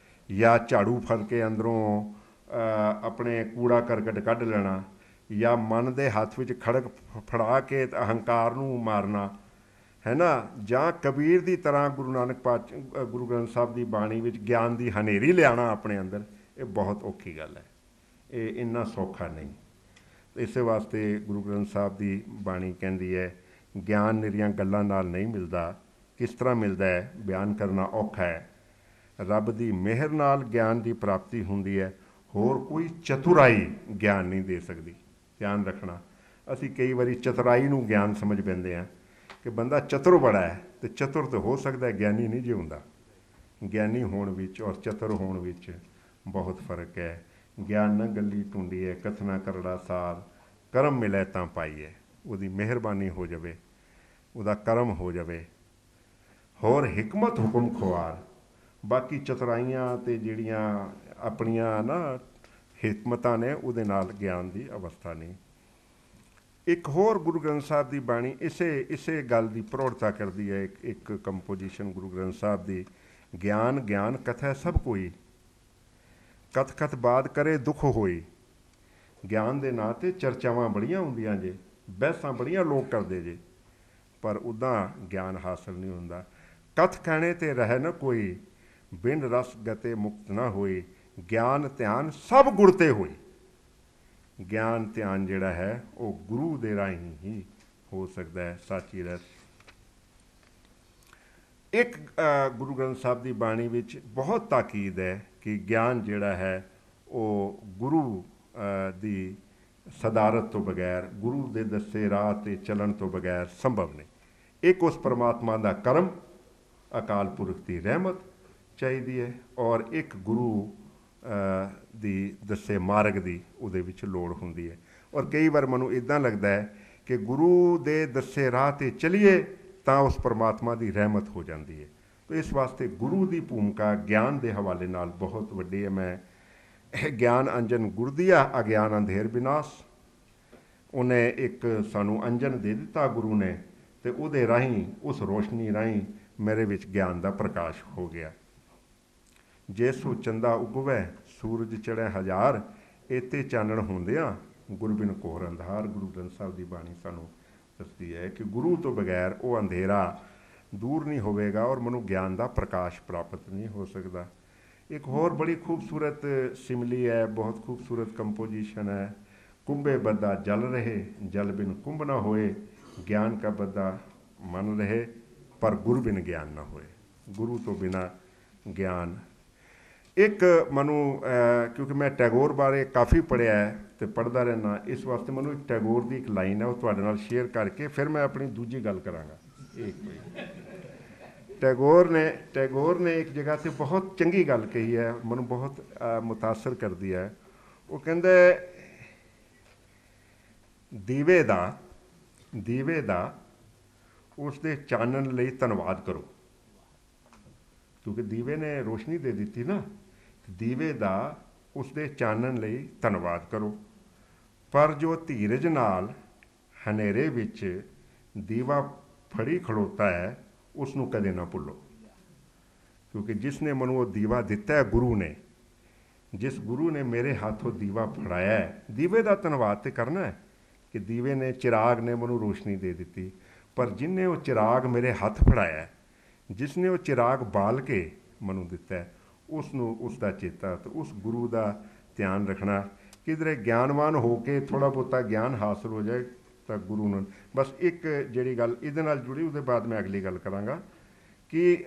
ਜਾਂ ਝਾੜੂ ਫੜ ਕੇ ਅੰਦਰੋਂ ਆਪਣੇ ਕੂੜਾ ਕਰਕਟ ਕੱਢ ਲੈਣਾ, ਜਾਂ ਮਨ ਦੇ ਹੱਥ ਵਿੱਚ ਖੜਕ ਫੜਾ ਕੇ ਅਹੰਕਾਰ ਨੂੰ ਮਾਰਨਾ है ना, ਜਾਂ ਕਬੀਰ ਦੀ ਤਰ੍ਹਾਂ ਗੁਰੂ ਨਾਨਕ ਗੁਰੂ ਗ੍ਰੰਥ ਸਾਹਿਬ ਦੀ ਬਾਣੀ ਵਿੱਚ ਗਿਆਨ ਦੀ ਹਨੇਰੀ ਲਿਆਉਣਾ ਆਪਣੇ ਅੰਦਰ, ਇਹ ਬਹੁਤ ਔਖੀ ਗੱਲ ਹੈ, ਇਹ ਇੰਨਾ ਸੌਖਾ ਨਹੀਂ। ਇਸੇ ਵਾਸਤੇ ਗੁਰੂ ਗ੍ਰੰਥ ਸਾਹਿਬ ਦੀ ਬਾਣੀ ਕਹਿੰਦੀ ਹੈ ਗਿਆਨ ਨਿਰੀਆਂ ਗੱਲਾਂ ਨਾਲ ਨਹੀਂ ਮਿਲਦਾ। ਕਿਸ ਤਰ੍ਹਾਂ ਮਿਲਦਾ ਹੈ, ਬਿਆਨ ਕਰਨਾ ਔਖਾ ਹੈ। ਰੱਬ ਦੀ ਮਿਹਰ ਨਾਲ ਗਿਆਨ ਦੀ ਪ੍ਰਾਪਤੀ ਹੁੰਦੀ ਹੈ, ਹੋਰ ਕੋਈ ਚਤੁਰਾਈ ਗਿਆਨ ਨਹੀਂ ਦੇ ਸਕਦੀ। ਧਿਆਨ ਰੱਖਣਾ, ਅਸੀਂ ਕਈ ਵਾਰੀ ਚਤੁਰਾਈ ਨੂੰ ਗਿਆਨ ਸਮਝ ਪੈਂਦੇ ਹਾਂ ਕਿ ਬੰਦਾ ਚਤੁਰ ਬੜਾ ਹੈ, ਅਤੇ ਚਤੁਰ ਤਾਂ ਹੋ ਸਕਦਾ, ਗਿਆਨੀ ਨਹੀਂ ਜੇ ਹੁੰਦਾ। ਗਿਆਨੀ ਹੋਣ ਵਿੱਚ ਔਰ ਚਤੁਰ ਹੋਣ ਵਿੱਚ ਬਹੁਤ ਫਰਕ ਹੈ। ਗਿਆਨ ਨਾ ਗੱਲੀ ਟੁੰਡੀ ਹੈ, ਕਥਨਾ ਕਰੜਾ ਸਾਰ, ਕਰਮ ਮਿਲੇ ਤਾਂ ਪਾਈਏ। ਉਹਦੀ ਮਿਹਰਬਾਨੀ ਹੋ ਜਾਵੇ, ਉਹਦਾ ਕਰਮ ਹੋ ਜਾਵੇ, ਹੋਰ ਹਿਕਮਤ ਹੁਕਮ ਖੁਆਰ। ਬਾਕੀ ਚਤੁਰਾਈਆਂ ਅਤੇ ਜਿਹੜੀਆਂ ਆਪਣੀਆਂ ਨਾ ਹਿਕਮਤਾਂ ਨੇ, ਉਹਦੇ ਨਾਲ ਗਿਆਨ ਦੀ ਅਵਸਥਾ ਨਹੀਂ। ਇੱਕ ਹੋਰ ਗੁਰੂ ਗ੍ਰੰਥ ਸਾਹਿਬ ਦੀ ਬਾਣੀ ਇਸੇ ਗੱਲ ਦੀ ਪ੍ਰੋੜਤਾ ਕਰਦੀ ਹੈ। ਇੱਕ ਕੰਪੋਜੀਸ਼ਨ ਗੁਰੂ ਗ੍ਰੰਥ ਸਾਹਿਬ ਦੀ, ਗਿਆਨ ਗਿਆਨ ਕਥੈ ਸਭ ਕੋਈ, ਕਥ ਕਥ ਬਾਦ ਕਰੇ ਦੁੱਖ ਹੋਈ। ਗਿਆਨ ਦੇ ਨਾਂ 'ਤੇ ਚਰਚਾਵਾਂ ਬੜੀਆਂ ਹੁੰਦੀਆਂ ਜੇ, ਬਹਿਸਾਂ ਬੜੀਆਂ ਲੋਕ ਕਰਦੇ ਜੇ, ਪਰ ਉੱਦਾਂ ਗਿਆਨ ਹਾਸਲ ਨਹੀਂ ਹੁੰਦਾ। ਕਥ ਕਹਿਣੇ 'ਤੇ ਰਹਿ ਨਾ ਕੋਈ, ਬਿਨ ਰਸ ਗਤੇ ਮੁਕਤ ਨਾ ਹੋਈ। ਗਿਆਨ ਧਿਆਨ ਸਭ ਗੁਰ 'ਤੇ ਹੋਈ। ਗਿਆਨ ਧਿਆਨ ਜਿਹੜਾ ਹੈ ਉਹ ਗੁਰੂ ਦੇ ਰਾਹੀਂ ਹੀ ਹੋ ਸਕਦਾ ਹੈ, ਸਾਚੀ ਰਸ। ਇੱਕ ਗੁਰੂ ਗ੍ਰੰਥ ਸਾਹਿਬ ਦੀ ਬਾਣੀ ਵਿੱਚ ਬਹੁਤ ਤਾਕੀਦ ਹੈ ਕਿ ਗਿਆਨ ਜਿਹੜਾ ਹੈ ਉਹ ਗੁਰੂ ਦੀ ਸਦਾਰਤ ਤੋਂ ਬਗੈਰ, ਗੁਰੂ ਦੇ ਦੱਸੇ ਰਾਹ 'ਤੇ ਚੱਲਣ ਤੋਂ ਬਗੈਰ ਸੰਭਵ ਨਹੀਂ। ਇੱਕ ਉਸ ਪਰਮਾਤਮਾ ਦਾ ਕਰਮ, ਅਕਾਲ ਪੁਰਖ ਦੀ ਰਹਿਮਤ ਚਾਹੀਦੀ ਹੈ, ਔਰ ਇੱਕ ਗੁਰੂ ਦੀ ਦੱਸੇ ਮਾਰਗ ਦੀ ਉਹਦੇ ਵਿੱਚ ਲੋੜ ਹੁੰਦੀ ਹੈ। ਔਰ ਕਈ ਵਾਰ ਮੈਨੂੰ ਇੱਦਾਂ ਲੱਗਦਾ ਹੈ ਕਿ ਗੁਰੂ ਦੇ ਦੱਸੇ ਰਾਹ 'ਤੇ ਚੱਲੀਏ ਤਾਂ ਉਸ ਪਰਮਾਤਮਾ ਦੀ ਰਹਿਮਤ ਹੋ ਜਾਂਦੀ ਹੈ। ਤਾਂ ਇਸ ਵਾਸਤੇ ਗੁਰੂ ਦੀ ਭੂਮਿਕਾ ਗਿਆਨ ਦੇ ਹਵਾਲੇ ਨਾਲ ਬਹੁਤ ਵੱਡੀ ਹੈ। ਮੈਂ ਗਿਆਨ ਅੰਜਨ ਗੁਰ ਦੀਆ, ਅਗਿਆਨ ਅੰਧੇਰ ਵਿਨਾਸ਼। ਉਹਨੇ ਇੱਕ ਸਾਨੂੰ ਅੰਜਨ ਦੇ ਦਿੱਤਾ ਗੁਰੂ ਨੇ, ਅਤੇ ਉਹਦੇ ਰਾਹੀਂ, ਉਸ ਰੋਸ਼ਨੀ ਰਾਹੀਂ ਮੇਰੇ ਵਿੱਚ ਗਿਆਨ ਦਾ ਪ੍ਰਕਾਸ਼ ਹੋ ਗਿਆ। ਜੇਸੂ ਚੰਦਾ ਉਗਵੈ ਸੂਰਜ ਚੜ੍ਹੈ ਹਜ਼ਾਰ, ਏਤੇ ਚਾਨਣ ਹੁੰਦਿਆਂ ਗੁਰਬਿਨ ਘੋਰ ਅੰਧਾਰ। ਗੁਰੂ ਗ੍ਰੰਥ ਸਾਹਿਬ ਦੀ ਬਾਣੀ ਸਾਨੂੰ ਦੱਸਦੀ ਹੈ ਕਿ ਗੁਰੂ ਤੋਂ ਬਗੈਰ ਉਹ ਅੰਧੇਰਾ ਦੂਰ ਨਹੀਂ ਹੋਵੇਗਾ, ਔਰ ਮੈਨੂੰ ਗਿਆਨ ਦਾ ਪ੍ਰਕਾਸ਼ ਪ੍ਰਾਪਤ ਨਹੀਂ ਹੋ ਸਕਦਾ। ਇੱਕ ਹੋਰ ਬੜੀ ਖੂਬਸੂਰਤ ਸਿਮਲੀ ਹੈ, ਬਹੁਤ ਖੂਬਸੂਰਤ ਕੰਪੋਜੀਸ਼ਨ ਹੈ। ਕੁੰਭੇ ਬੱਦਾ ਜਲ ਰਹੇ, ਜਲ ਬਿਨ ਕੁੰਭ ਨਾ ਹੋਏ। ਗਿਆਨ ਕਾ ਬੱਦਾ ਮਨ ਰਹੇ, ਪਰ ਗੁਰ ਬਿਨ ਗਿਆਨ ਨਾ ਹੋਏ। ਗੁਰੂ ਤੋਂ ਬਿਨਾਂ ਗਿਆਨ। ਇੱਕ ਮੈਨੂੰ, ਕਿਉਂਕਿ ਮੈਂ ਟੈਗੋਰ ਬਾਰੇ ਕਾਫੀ ਪੜ੍ਹਿਆ ਹੈ ਅਤੇ ਪੜ੍ਹਦਾ ਰਹਿੰਦਾ, ਇਸ ਵਾਸਤੇ ਮੈਨੂੰ ਇੱਕ ਟੈਗੋਰ ਦੀ ਇੱਕ ਲਾਈਨ ਹੈ, ਉਹ ਤੁਹਾਡੇ ਨਾਲ ਸ਼ੇਅਰ ਕਰਕੇ ਫਿਰ ਮੈਂ ਆਪਣੀ ਦੂਜੀ ਗੱਲ ਕਰਾਂਗਾ। ਟੈਗੋਰ ਨੇ ਇੱਕ ਜਗ੍ਹਾ 'ਤੇ ਬਹੁਤ ਚੰਗੀ ਗੱਲ ਕਹੀ ਹੈ, ਮੈਨੂੰ ਬਹੁਤ ਮੁਤਾਸਰ ਕਰਦੀ ਹੈ। ਉਹ ਕਹਿੰਦਾ ਦੀਵੇ ਦਾ ਉਸ ਦੇ ਚਾਨਣ ਲਈ ਧੰਨਵਾਦ ਕਰੋ, ਕਿਉਂਕਿ ਦੀਵੇ ਨੇ ਰੋਸ਼ਨੀ ਦੇ ਦਿੱਤੀ ਨਾ। ਦੀਵੇ ਦਾ ਉਸ ਦੇ ਚਾਨਣ ਲਈ ਧੰਨਵਾਦ ਕਰੋ, ਪਰ ਜੋ ਧੀਰਜ ਨਾਲ ਹਨੇਰੇ ਵਿੱਚ ਦੀਵਾ ਫੜੀ ਖੜੋਤਾ ਹੈ, ਉਸ ਨੂੰ ਕਦੇ ਨਾ ਭੁੱਲੋ। ਕਿਉਂਕਿ ਜਿਸ ਨੇ ਮੈਨੂੰ ਉਹ ਦੀਵਾ ਦਿੱਤਾ ਹੈ, ਗੁਰੂ ਨੇ, ਜਿਸ ਗੁਰੂ ਨੇ ਮੇਰੇ ਹੱਥੋਂ ਦੀਵਾ ਫੜਾਇਆ ਹੈ, ਦੀਵੇ ਦਾ ਧੰਨਵਾਦ ਤਾਂ ਕਰਨਾ ਹੈ ਕਿ ਦੀਵੇ ਨੇ, ਚਿਰਾਗ ਨੇ ਮੈਨੂੰ ਰੋਸ਼ਨੀ ਦੇ ਦਿੱਤੀ, ਪਰ ਜਿਹਨੇ ਉਹ ਚਿਰਾਗ ਮੇਰੇ ਹੱਥ ਫੜਾਇਆ, ਜਿਸ ਨੇ ਉਹ ਚਿਰਾਗ ਬਾਲ ਕੇ ਮੈਨੂੰ ਦਿੱਤਾ ਹੈ, ਉਸ ਨੂੰ, ਉਸ ਦਾ ਚੇਤਾ ਅਤੇ ਉਸ ਗੁਰੂ ਦਾ ਧਿਆਨ ਰੱਖਣਾ। ਕਿਧਰੇ ਗਿਆਨਵਾਨ ਹੋ ਕੇ ਥੋੜ੍ਹਾ ਬਹੁਤਾ ਗਿਆਨ ਹਾਸਲ ਹੋ ਜਾਏ ਤਾਂ ਗੁਰੂ ਨੂੰ। ਬਸ ਇੱਕ ਜਿਹੜੀ ਗੱਲ ਇਹਦੇ ਨਾਲ ਜੁੜੀ, ਉਹਦੇ ਬਾਅਦ ਮੈਂ ਅਗਲੀ ਗੱਲ ਕਰਾਂਗਾ ਕਿ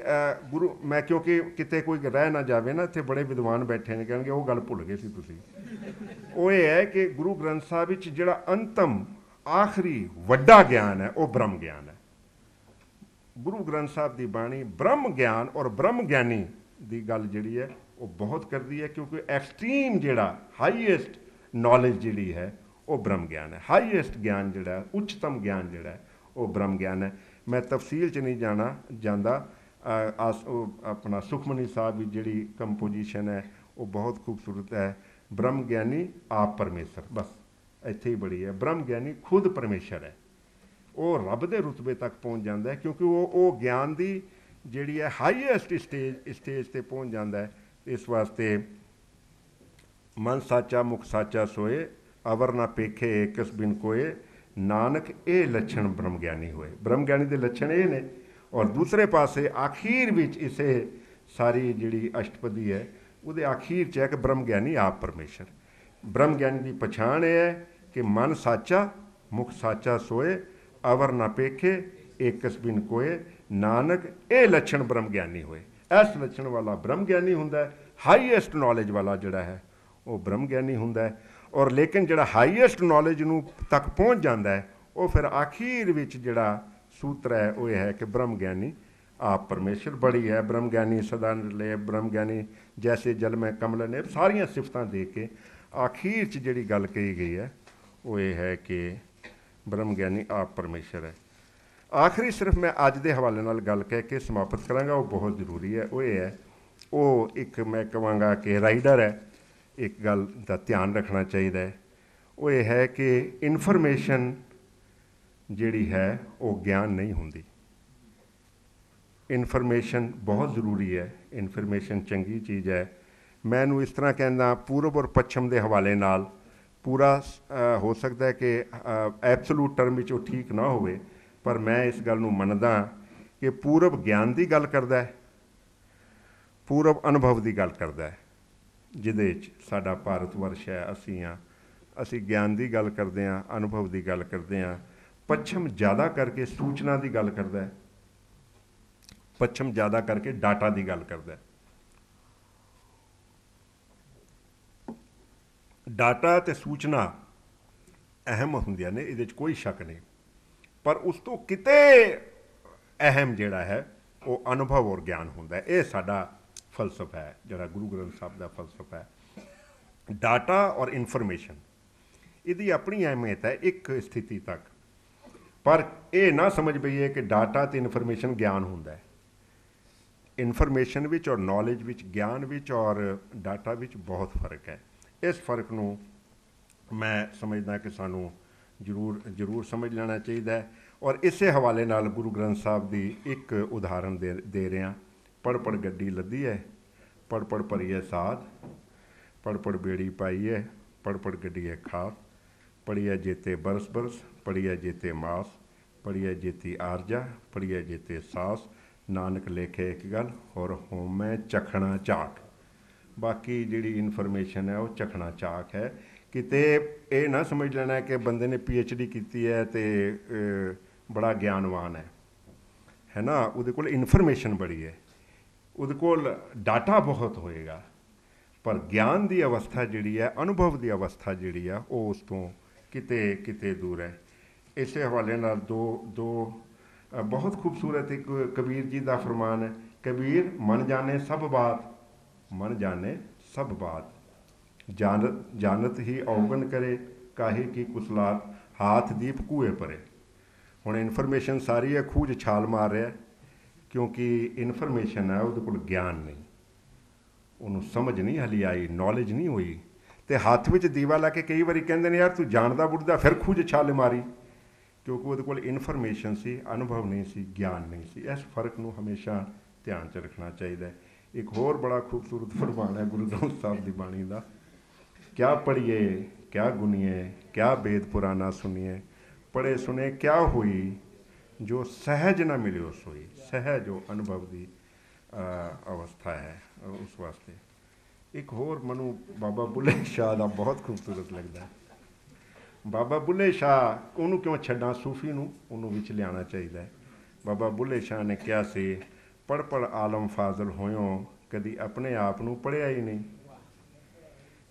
ਗੁਰੂ, ਮੈਂ ਕਿਉਂਕਿ ਕਿਤੇ ਕੋਈ ਰਹਿ ਨਾ ਜਾਵੇ ਨਾ, ਇੱਥੇ ਬੜੇ ਵਿਦਵਾਨ ਬੈਠੇ ਨੇ, ਕਹਿਣਗੇ ਉਹ ਗੱਲ ਭੁੱਲ ਗਏ ਸੀ ਤੁਸੀਂ। ਉਹ ਇਹ ਹੈ ਕਿ ਗੁਰੂ ਗ੍ਰੰਥ ਸਾਹਿਬ ਵਿੱਚ ਜਿਹੜਾ ਅੰਤਮ ਆਖਰੀ ਵੱਡਾ ਗਿਆਨ ਹੈ, ਉਹ ਬ੍ਰਹਮ ਗਿਆਨ ਹੈ। ਗੁਰੂ ਗ੍ਰੰਥ ਸਾਹਿਬ ਦੀ ਬਾਣੀ ਬ੍ਰਹਮ ਗਿਆਨ ਔਰ ਬ੍ਰਹਮ ਗਿਆਨੀ ਦੀ ਗੱਲ ਜਿਹੜੀ ਹੈ ਉਹ ਬਹੁਤ ਕਰਦੀ ਹੈ, ਕਿਉਂਕਿ ਐਕਸਟ੍ਰੀਮ ਜਿਹੜਾ ਹਾਈਐਸਟ ਨੌਲੇਜ ਜਿਹੜੀ ਹੈ ਉਹ ਬ੍ਰਹਮ ਗਿਆਨ ਹੈ। ਹਾਈਐਸਟ ਗਿਆਨ ਜਿਹੜਾ, ਉੱਚਤਮ ਗਿਆਨ ਜਿਹੜਾ ਹੈ, ਉਹ ਬ੍ਰਹਮ ਗਿਆਨ ਹੈ। ਮੈਂ ਤਫਸੀਲ 'ਚ ਨਹੀਂ ਜਾਂਦਾ। ਉਹ ਆਪਣਾ ਸੁਖਮਨੀ ਸਾਹਿਬ ਦੀ ਜਿਹੜੀ ਕੰਪੋਜੀਸ਼ਨ ਹੈ ਉਹ ਬਹੁਤ ਖੂਬਸੂਰਤ ਹੈ। ਬ੍ਰਹਮ ਗਿਆਨੀ ਆਪ ਪਰਮੇਸ਼ਰ, ਬਸ ਇੱਥੇ ਹੀ ਬੜੀ ਹੈ। ਬ੍ਰਹਮ ਗਿਆਨੀ ਖੁਦ ਪਰਮੇਸ਼ਰ ਹੈ, ਉਹ ਰੱਬ ਦੇ ਰੁਤਬੇ ਤੱਕ ਪਹੁੰਚ ਜਾਂਦਾ ਹੈ, ਕਿਉਂਕਿ ਉਹ ਗਿਆਨ ਦੀ ਜਿਹੜੀ ਹੈ ਹਾਈਐਸਟ ਸਟੇਜ 'ਤੇ ਪਹੁੰਚ ਜਾਂਦਾ ਹੈ। ਇਸ ਵਾਸਤੇ ਮਨ ਸਾਚਾ ਮੁਖ ਸਾਚਾ ਸੋਏ, ਅਵਰ ਨਾ ਪੇਖੇ ਏਕਸ ਬਿਨ ਕੋਏ। नानक ये लक्षण ब्रह्म ज्ञानी होए। ब्रह्म ज्ञानी के लक्षण ये ने। और दूसरे पासे आखिर विच इसे सारी जिहड़ी अष्टपदी है वो आखिर च है कि ब्रह्म ज्ञानी आप परमेश्वर। ब्रह्म ज्ञानी की पछाण ये है कि मन साचा मुख साचा सोए अवर ना पेखे एकस बिन कोए नानक ये लक्षण ब्रह्म ज्ञानी होए। इस लक्षण वाला ब्रह्म ज्ञानी हुंदा है। हाईएस्ट नॉलेज वाला जिहड़ा है वो ब्रह्म ज्ञानी हुंदा है। और लेकिन जिहड़ा हाईएस्ट नॉलेज नूं तक पहुँच जाता है वो फिर आखिर विच जिहड़ा सूत्र है वो है कि ब्रह्म ज्ञानी आप परमेश्वर। बड़ी है ब्रह्म ज्ञानी सदा निर्लेप, ब्रह्म ज्ञानी जैसे जल में कमल ने, सारियां सिफतां दे के आखिर च जिहड़ी गल कही गई है वो ये है कि ब्रह्म ज्ञानी आप परमेश्वर है। आखिरी सिर्फ मैं अज के हवाले नाल गल कह के समाप्त करांगा, वो बहुत जरूरी है। वो ये है, वो एक मैं कहांगा कि राइडर है, एक गल का ध्यान रखना चाहिए। वो ये है कि इनफॉर्मेशन जिहड़ी है वो ज्ञान नहीं हुंदी। इनफॉर्मेशन बहुत ज़रूरी है, इनफॉर्मेशन चंगी चीज़ है। मैं इनू इस तरह कहना, पूरब और पश्चिम के हवाले नाल पूरा हो सकता है कि एब्सोलूट टर्म में ठीक ना होवे, पर मैं इस गल नूं मनदा कि पूरब ज्ञान की गल करदा है, पूरब अनुभव की गल करदा है। जिहदे च साडा भारत वर्ष है, असी ज्ञान की गल करते हैं, अनुभव की गल करते हैं। पश्चिम ज़्यादा करके सूचना की गल करदा है, पश्चिम ज़्यादा करके डाटा की गल करदा है। डाटा ते सूचना अहम होंदियां ने, इहदे च कोई शक नहीं, पर उस तो किते अहम जिहड़ा है वो अनुभव और ज्ञान होंदा है। ये साडा फलसफा है, जिहड़ा गुरु ग्रंथ साहब का फलसफा है। डाटा और इनफॉर्मेशन इहदी अपनी अहमियत है एक स्थिति तक, पर यह ना समझ पईए कि डाटा तो इनफॉर्मेशन ज्ञान होंदा है। इनफॉर्मेशन विच और नॉलेज विच, ज्ञान विच और डाटा विच बहुत फर्क है। इस फर्क नूं मैं समझदा कि सानू जरूर समझ लेना चाहिए। और इसे हवाले नाल गुरु ग्रंथ साहब की एक उदाहरण दे रहा। पढ़ पढ़ गड्डी लद्दी है, पढ़ पढ़ भरी है साध, पढ़ पढ़ बेड़ी पाई है, पढ़ पढ़ गड्डी है खास, पढ़ी है जेते बरस बरस, पढ़ी है जेते मास, पढ़ी है जेती आरजा, पढ़ी है जेते सास, नानक लेखे एक गल और होमै चखना झाक। बाकी जिहड़ी इनफॉर्मेशन है वो चखना झाक है। किते ये ना समझ लेना है कि बंदे ने PhD की है तो बड़ा ज्ञानवान है ना, उहदे कोल इनफॉर्मेशन बड़ी है, उहदे कोल डाटा बहुत होएगा, पर ज्ञान की अवस्था जिहड़ी है, अनुभव की अवस्था जिहड़ी है वो उस तो किते किते दूर है। इस हवाले नाल दो बहुत खूबसूरत एक कबीर जी का फरमान है। कबीर मन जाने सब बात, मन जाने सब बात, जानत ही अवगन करे काहे की कुसलात, हाथ दीप कूए परे। हुण इनफॉर्मेशन सारी है, खूह 'च छाल मार रहा है, क्योंकि इनफॉर्मेशन है उहदे कोल ज्ञान नहीं, उन्होंने समझ नहीं हली आई, नॉलेज नहीं हुई। तो हाथ में दीवा ला के कई बार कहते हैं यार तू जानदा बुढ़दा फिर खूह 'च छाल मारी, क्योंकि वो कोल इनफॉर्मेशन सी, अनुभव नहीं सी, ज्ञान नहीं सी। इस फर्क को हमेशा ध्यान च रखना चाहिए। एक होर बड़ा खूबसूरत फरमान है गुरु ग्रंथ साहब की बाणी का, क्या पढ़िए क्या गुनिए, क्या वेद पुराना सुनिए, पढ़े सुने क्या हुई, जो सहज ना मिले उस हुई। सहज जो अनुभव की अवस्था है उस वास्ते। एक होर मनु बाबा बुल्ले शाह का बहुत खूबसूरत लगता है। बाबा बुल्ले शाह उन्होंने क्यों छड्डा, सूफी नूं उन्होंने विच लियाना चाहिए। बाबा बुल्ले शाह ने कहा सी, पढ़ पढ़ आलम फाजल होयों, कदी अपने आप नूं पढ़िया ही नहीं।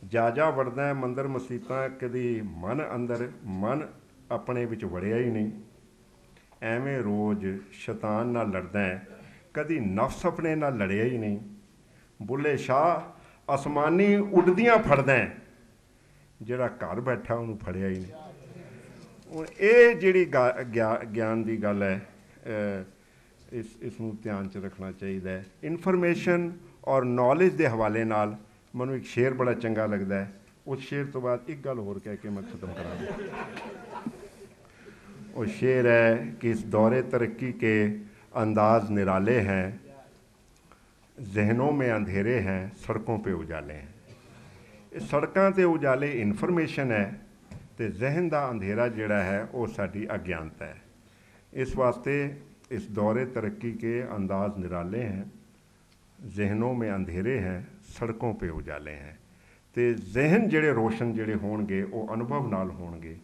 जा जा वड़दा है मंदिर मसीतां, कदी मन अंदर मन अपने विच वड़िया ही नहीं। एवें रोज़ शैतान नाल लड़दा है, कदी नफ्स अपने नाल लड़िया ही नहीं। बुल्ले शाह आसमानी उड़दियां फड़दा है, जिहड़ा घर बैठा उन्होंने फड़िया ही नहीं। हुण ये जिहड़ी ज्ञान की गल है, इसनूं ध्यान च रखना चाहिए। इनफॉर्मेशन और नॉलेज के हवाले नाल मैनूं एक शेर बड़ा चंगा लगता है। उस शेर तो बाद एक गल होर कह के मैं खत्म करांगा। वो शेर है कि इस दौरे तरक्की के अंदाज निराले हैं, जहनों में अंधेरे हैं, सड़कों पे उजाले हैं। सड़कों ते उजाले इनफॉर्मेशन है, तो जहन का अंधेरा जिहड़ा है वो साडी अज्ञानता है। इस वास्ते इस दौरे तरक्की के अंदाज निराले हैं, जहनों में अंधेरे हैं, सड़कों पे उजाले हैं। तो जहन जिहड़े रोशन जिहड़े होणगे वो अनुभव नाल होणगे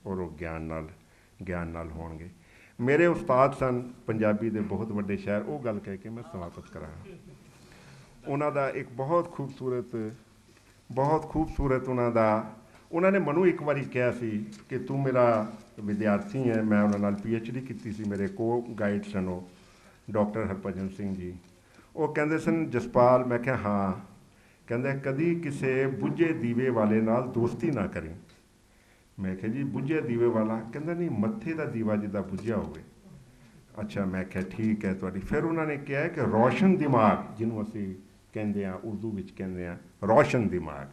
और वो ज्ञान नाल होणगे। मेरे उस्ताद सन पंजाबी दे बहुत वड्डे शायर, वो गल कह के मैं समाप्त करा। उन्हां दा एक बहुत खूबसूरत उन्होंने मनु एक बारी कहा सी कि तू मेरा विद्यार्थी है। मैं उन्होंने नाल PhD की सी, मेरे को गाइड सन वो डॉक्टर हरभजन सिंह जी। वो कहते सन जसपाल, मैं क्या हाँ, कहते कदी किसी बुझे दीवे वाले नाल दोस्ती ना करें। मैं क्या जी बुझे दीवे वाला? कहता नहीं, मत्थे का दीवा जिदा बुझिया होवे। अच्छा, मैं क्या ठीक है तुहाडी। फिर उन्होंने कहा है कि रोशन दिमाग, जिन्हों असी कहते हैं उर्दू विच कहते हैं रोशन दिमाग,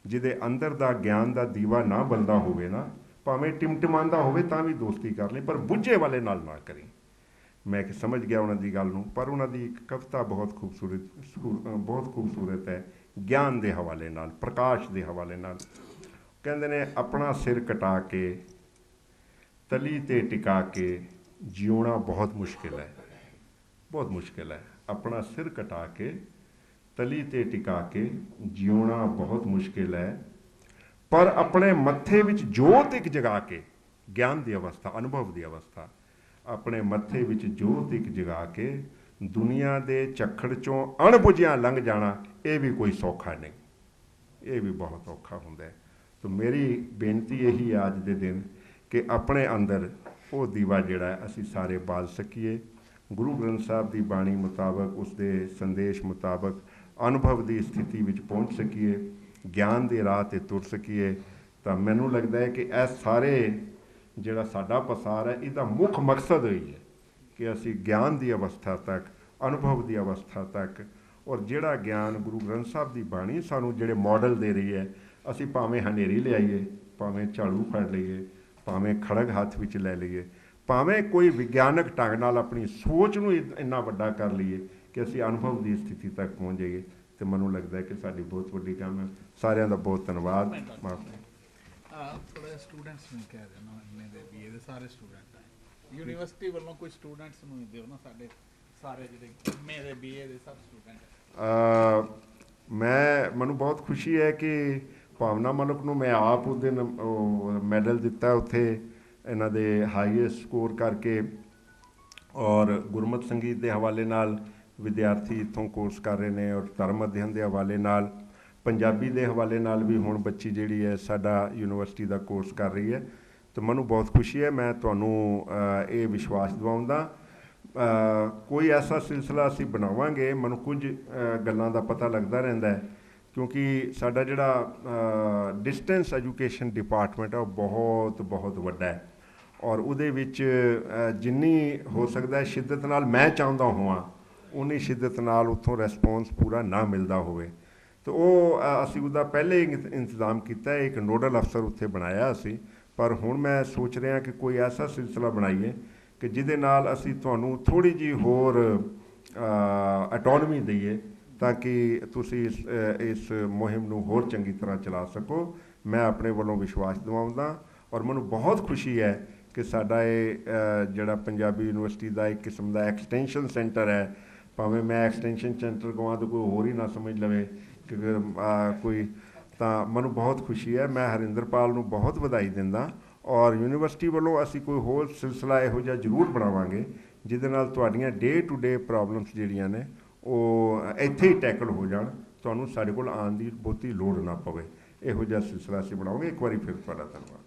जिदे अंदर दा ज्ञान दा दीवा ना बलदा होवे ना, भावें टिमटिमांदा होवे तां भी दोस्ती कर ले, पर बुझे वाले नाल ना करी। मैं समझ गया उन्होंने गल नूं, पर उन्होंने एक कविता बहुत खूबसूरत है ज्ञान के हवाले नाल, प्रकाश के हवाले नाल। कहते ने अपना सिर कटा के तली ते टिका के जिउणा बहुत मुश्किल है, बहुत मुश्किल है। अपना सिर कटा के तली ते टिका के जिउणा बहुत मुश्किल है, पर अपने मत्थे विच जोत एक जगा के, ज्ञान की अवस्था, अनुभव की अवस्था, अपने मत्थे विच जोत एक जगा के दुनिया के झक्खड़ चों अणबुझिया लंघ जाना, ये भी कोई सौखा नहीं, ये भी बहुत औखा हुंदा है। तो मेरी बेनती यही है अज दे दिन कि अपने अंदर वो दीवा जिहड़ा असी सारे बाल सकीए, गुरु ग्रंथ साहब की बाणी मुताबक, उसके संदेश मुताबक अनुभव की स्थिति विच पहुँच सकीए, ज्ञान के राह ते तुर सकीए। तो मैनूं लगता है कि यह सारे जिहड़ा साडा पसार है, इसका मुख मकसद यही है कि असी ज्ञान की अवस्था तक, अनुभव की अवस्था तक, और जिहड़ा ज्ञान गुरु ग्रंथ साहब की बाणी सानूं जिहड़े मॉडल दे रही है, असी भावें हनेरी लियाईए, भावें झाड़ू फड़ लईए, भावें खड़ग हाथ विच लै लईए, भावें कोई विग्यानक ढंग नाल अपनी सोच नूं इन्ना वड्डा कर लईए कि असी अनुभव की स्थिति तक पहुँच जाइए। तो मैनूं लगता है कि साडी बहुत वड्डी काम है। सारिਆਂ ਦਾ बहुत धन्यवाद। थोड़ा स्टूडेंट्स ਨੂੰ ਕਹਿ ਦੇਣਾ, ਮੇਰੇ BA ਦੇ ਸਾਰੇ ਸਟੂਡੈਂਟ ਹੈ ਯੂਨੀਵਰਸਿਟੀ ਵੱਲੋਂ, ਕੋਈ ਸਟੂਡੈਂਟਸ ਨੂੰ ਦਿਓ ਨਾ, ਸਾਡੇ ਸਾਰੇ ਜਿਹੜੇ ਮੇਰੇ BA ਦੇ ਸਭ ਸਟੂਡੈਂਟ। ਮੈਨੂੰ ਬਹੁਤ ਖੁਸ਼ੀ ਹੈ ਕਿ ਭਾਵਨਾ ਮਲਕ ਨੂੰ ਮੈਂ ਆਪ ਉਸ ਦਿਨ ਮੈਡਲ ਦਿੱਤਾ ਉੱਥੇ ਇਹਨਾਂ ਦੇ ਹਾਈਐਸਟ ਸਕੋਰ ਕਰਕੇ, ਔਰ ਗੁਰਮਤਿ ਸੰਗੀਤ ਦੇ ਹਵਾਲੇ ਨਾਲ विद्यार्थी इतों कोर्स कर रहे हैं, और धर्म अध्ययन के हवाले नाल, पंजाबी के हवाले नाल भी हुण बच्ची जिहड़ी है साडा यूनिवर्सिटी का कोर्स कर रही है। तो मैनूं बहुत खुशी है। मैं तुहानूं ये विश्वास दिवाउंदा कोई ऐसा सिलसिला असीं बनावांगे। मैनूं कुछ गल्लां दा पता लगदा रहिंदा है, क्योंकि साडा जिहड़ा डिस्टेंस एजुकेशन डिपार्टमेंट है वो बहुत बहुत वड्डा है, और उहदे विच जिन्नी हो सकदा है शिद्दत नाल मैं चाहुंदा होवां, उन्नी शिद्दत नाल उत्थों रिस्पॉन्स पूरा ना मिलता होवे। तो वो असी उसका पहले ही इंतजाम किया, एक नोडल अफसर उत्थे बनाया असी, पर हुण मैं सोच रहा कि कोई ऐसा सिलसिला बनाइए कि जिहदे नाल असी तुहानूं थोड़ी जी होर ऑटोनमी दईए, ताकि तुसी इस मुहिम नूं होर चंगी तरह चला सको। मैं अपने वालों विश्वास दिवाउंदा, और मैनूं बहुत खुशी है कि साडा ये जिहड़ा पंजाबी यूनिवर्सिटी का एक किस्म का एक्सटेंशन सेंटर है, भावें मैं एक्सटेंशन सेंटर कहां तो कोई होर ही ना समझ लवे कि कोई, तो मैनूं बहुत खुशी है। मैं हरिंदरपाल नूं बहुत वधाई दिंदा, और यूनिवर्सिटी वालों असी कोई होर सिलसिला इहो जिहा जरूर बनावांगे जिहदे नाल तुहाडीआं डे टू डे प्रॉब्लम्स जिहड़ियां ने वो इत्थे ही टैकल हो जाण, तुहानूं साडे कोल आउण दी बहुती लोड़ ना पवे। इहो जिहा सिलसिला असीं बनावांगे। एक बारी फिर तुहाडा धन्नवाद।